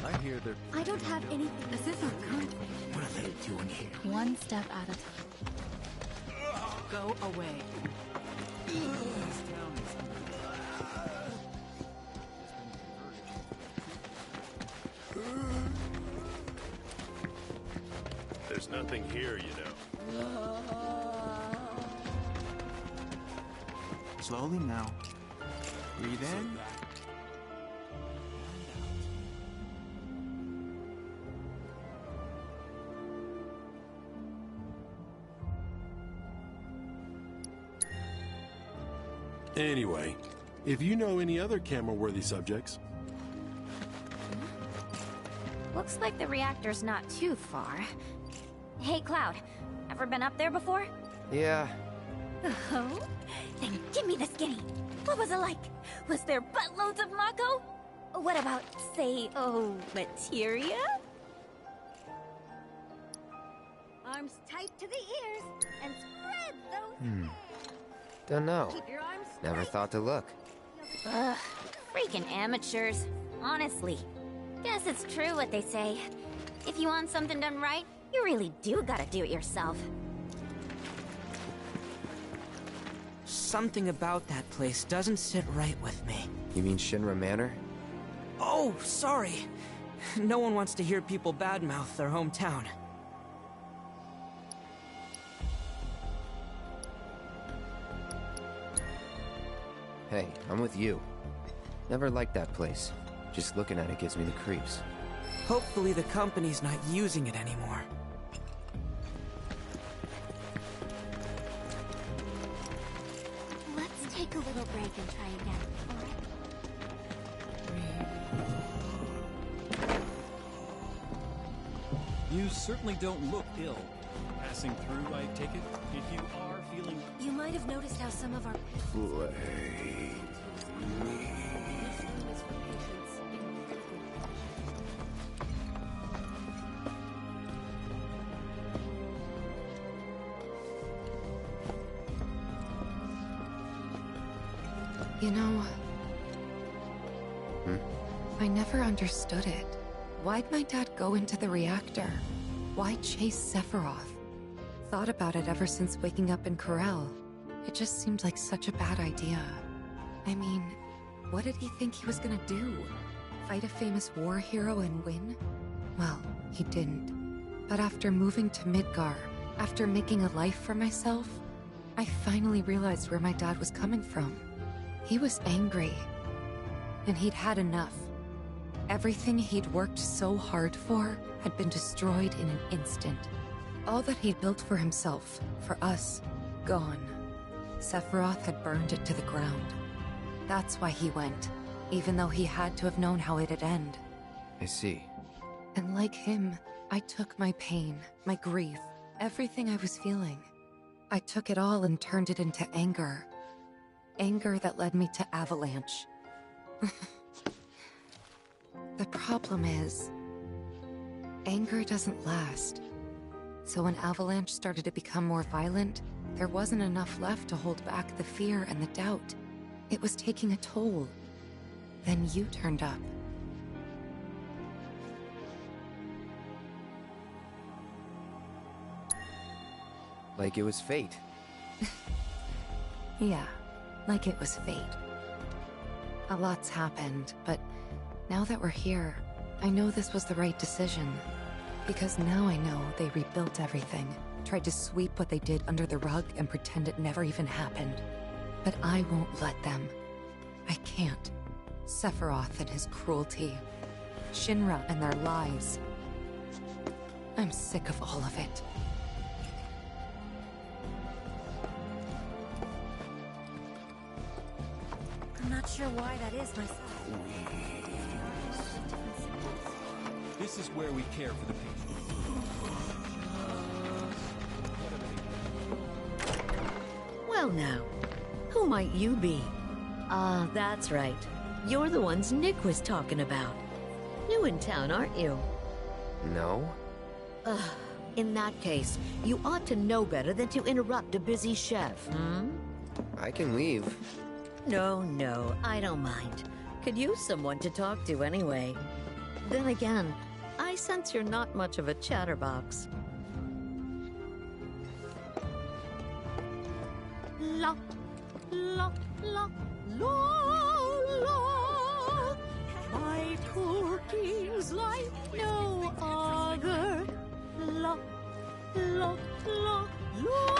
I hear they're... I don't have anything. Is this our current? What are they doing here? One step at a time. Go away. There's nothing here, you know. Slowly now. Breathe in. Anyway, if you know any other camera-worthy subjects... Looks like the reactor's not too far. Hey, Cloud, ever been up there before? Yeah. Oh? Then give me the skinny. What was it like? Was there buttloads of Mako? What about, say, materia? Arms tight to the ears and spread those Dunno. Keep your arms Never thought to look. Ugh, freaking amateurs. Honestly. Guess it's true what they say. If you want something done right, you really do gotta do it yourself. Something about that place doesn't sit right with me. You mean Shinra Manor? Oh, sorry. No one wants to hear people badmouth their hometown. Hey, I'm with you. Never liked that place. Just looking at it gives me the creeps. Hopefully the company's not using it anymore. Let's take a little break and try again, alright? You certainly don't look ill. Passing through, I take it? If you are feeling... You might have noticed how some of our... You know... I never understood it. Why'd my dad go into the reactor? Why chase Sephiroth? Thought about it ever since waking up in Corel. It just seemed like such a bad idea. I mean, what did he think he was gonna do? Fight a famous war hero and win? Well, he didn't. But after moving to Midgar, after making a life for myself, I finally realized where my dad was coming from. He was angry. And he'd had enough. Everything he'd worked so hard for had been destroyed in an instant. All that he'd built for himself, for us, gone. Sephiroth had burned it to the ground. That's why he went, even though he had to have known how it'd end. I see. And like him, I took my pain, my grief, everything I was feeling. I took it all and turned it into anger. Anger that led me to Avalanche. The problem is, anger doesn't last. So when Avalanche started to become more violent, there wasn't enough left to hold back the fear and the doubt. It was taking a toll. Then you turned up. Like it was fate. Yeah, like it was fate. A lot's happened, but now that we're here, I know this was the right decision. Because now I know they rebuilt everything, tried to sweep what they did under the rug and pretend it never even happened. But I won't let them. I can't. Sephiroth and his cruelty. Shinra and their lies. I'm sick of all of it. I'm not sure why that is myself. This is where we care for the patient. Well now, who might you be? Ah, that's right. You're the ones Nick was talking about. New in town, aren't you? No? In that case, you ought to know better than to interrupt a busy chef, hmm? I can leave. No, I don't mind. Could use someone to talk to anyway. Then again, I sense you're not much of a chatterbox. La, la, la, la. My cooking's like no other. La, la, la, la.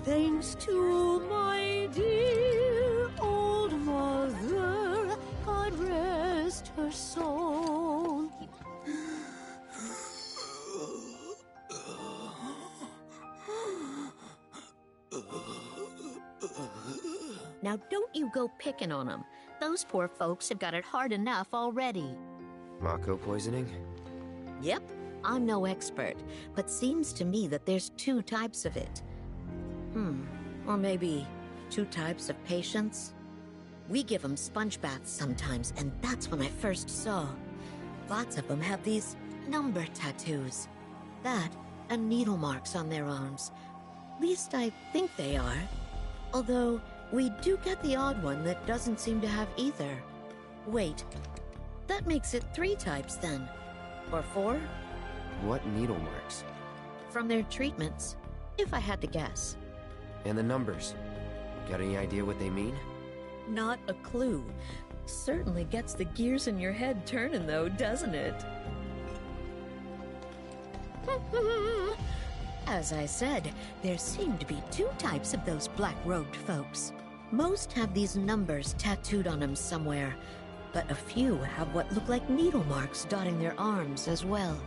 Thanks to my dear old mother, God rest her soul. Now don't you go picking on them. Those poor folks have got it hard enough already. Mako poisoning? Yep, I'm no expert, but seems to me that there's 2 types of it. Or maybe 2 types of patients? We give them sponge baths sometimes, and that's when I first saw. Lots of them have these number tattoos. That, and needle marks on their arms. Least I think they are. Although, we do get the odd one that doesn't seem to have either. Wait, that makes it 3 types then. Or 4? What needle marks? From their treatments, if I had to guess. And the numbers. Got any idea what they mean? Not a clue. Certainly gets the gears in your head turning, though, doesn't it? As I said, there seem to be two types of those black-robed folks. Most have these numbers tattooed on them somewhere, but a few have what look like needle marks dotting their arms as well.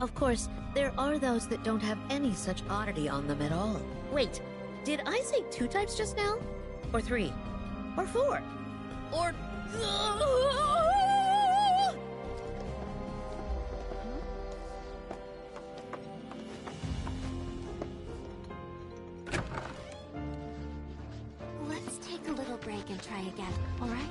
Of course, there are those that don't have any such oddity on them at all. Wait, did I say two types just now? Or three? Or four? Or... Let's take a little break and try again, all right?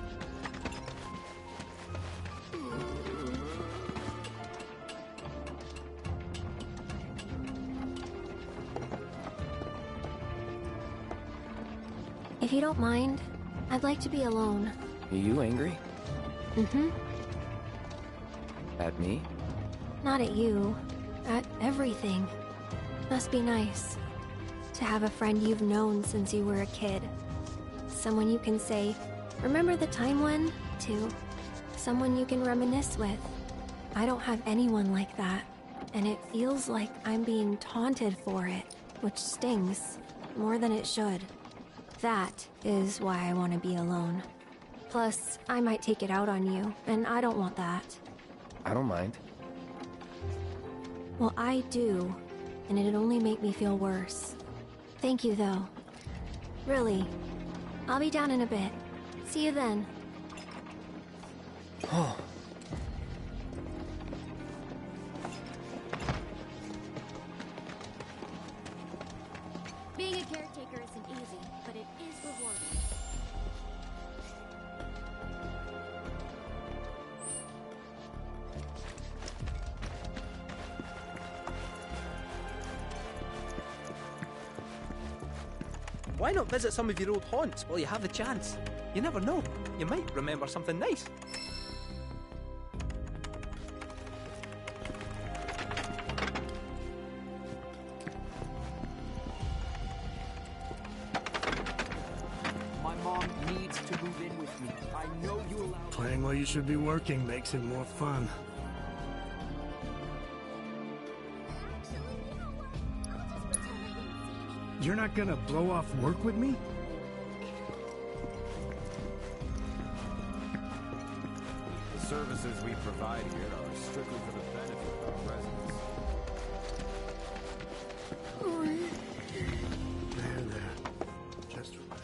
If you don't mind, I'd like to be alone. Are you angry? Mm-hmm. At me? Not at you. At everything. Must be nice to have a friend you've known since you were a kid. Someone you can say, "Remember the time when?" to. Someone you can reminisce with. I don't have anyone like that, and it feels like I'm being taunted for it, which stings more than it should. That is why I want to be alone. Plus, I might take it out on you, and I don't want that. I don't mind. Well, I do, and it'd only make me feel worse. Thank you, though. Really. I'll be down in a bit. See you then. Oh. Being a caretaker isn't easy, but it is rewarding. Why not visit some of your old haunts while you have the chance? You never know. You might remember something nice. My mom needs to move in with me. I know you allow... Playing while you should be working makes it more fun. You're not gonna blow off work with me? The services we provide here are strictly for the benefit of our residents. There. Just relax.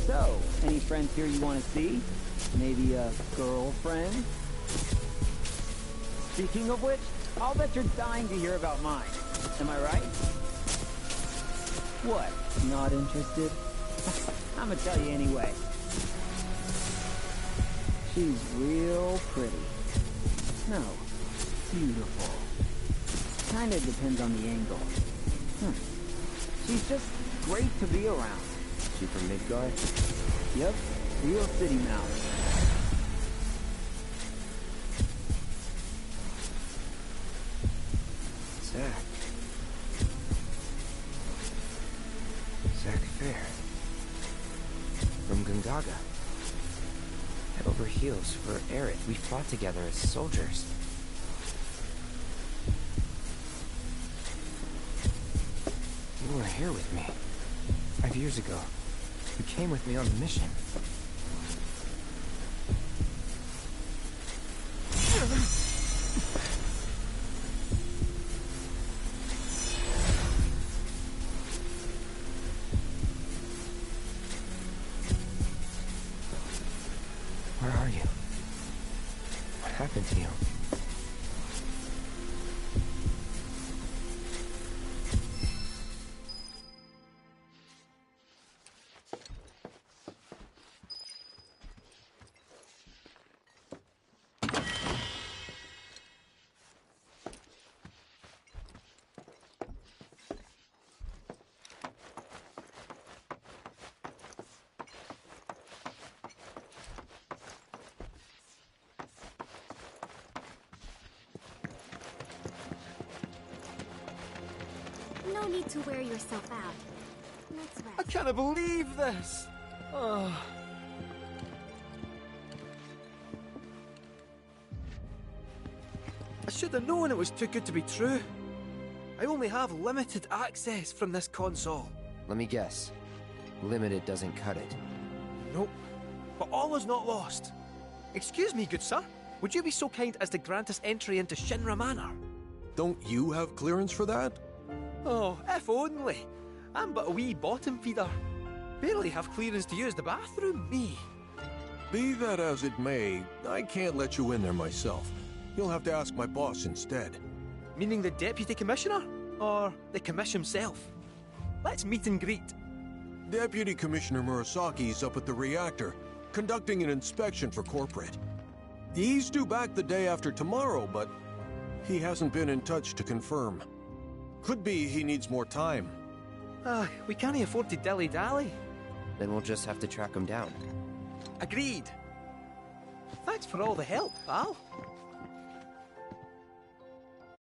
So, any friends here you want to see? Maybe a girlfriend? Speaking of which, I'll bet you're dying to hear about mine. Am I right? What? Not interested? I'm gonna tell you anyway. She's real pretty. No, beautiful. Kinda depends on the angle. She's just great to be around. She from Midgard? Yep, real city mouse. Zack Fair. From Gungaga. Head over heels for Aerith. We fought together as soldiers. You were here with me. 5 years ago. You came with me on the mission. Where are you? What happened to you? No need to wear yourself out. Let's rest. I can't believe this! Oh. I should have known it was too good to be true. I only have limited access from this console. Let me guess. Limited doesn't cut it. Nope. But all is not lost. Excuse me, good sir. Would you be so kind as to grant us entry into Shinra Manor? Don't you have clearance for that? Oh, if only. I'm but a wee bottom feeder. Barely have clearance to use the bathroom, me. Be that as it may, I can't let you in there myself. You'll have to ask my boss instead. Meaning the Deputy Commissioner? Or the Commish himself? Let's meet and greet. Deputy Commissioner Murasaki's up at the reactor, conducting an inspection for corporate. He's due back the day after tomorrow, but he hasn't been in touch to confirm. Could be he needs more time. We can't afford to dilly-dally. Then we'll just have to track him down. Agreed. Thanks for all the help, pal.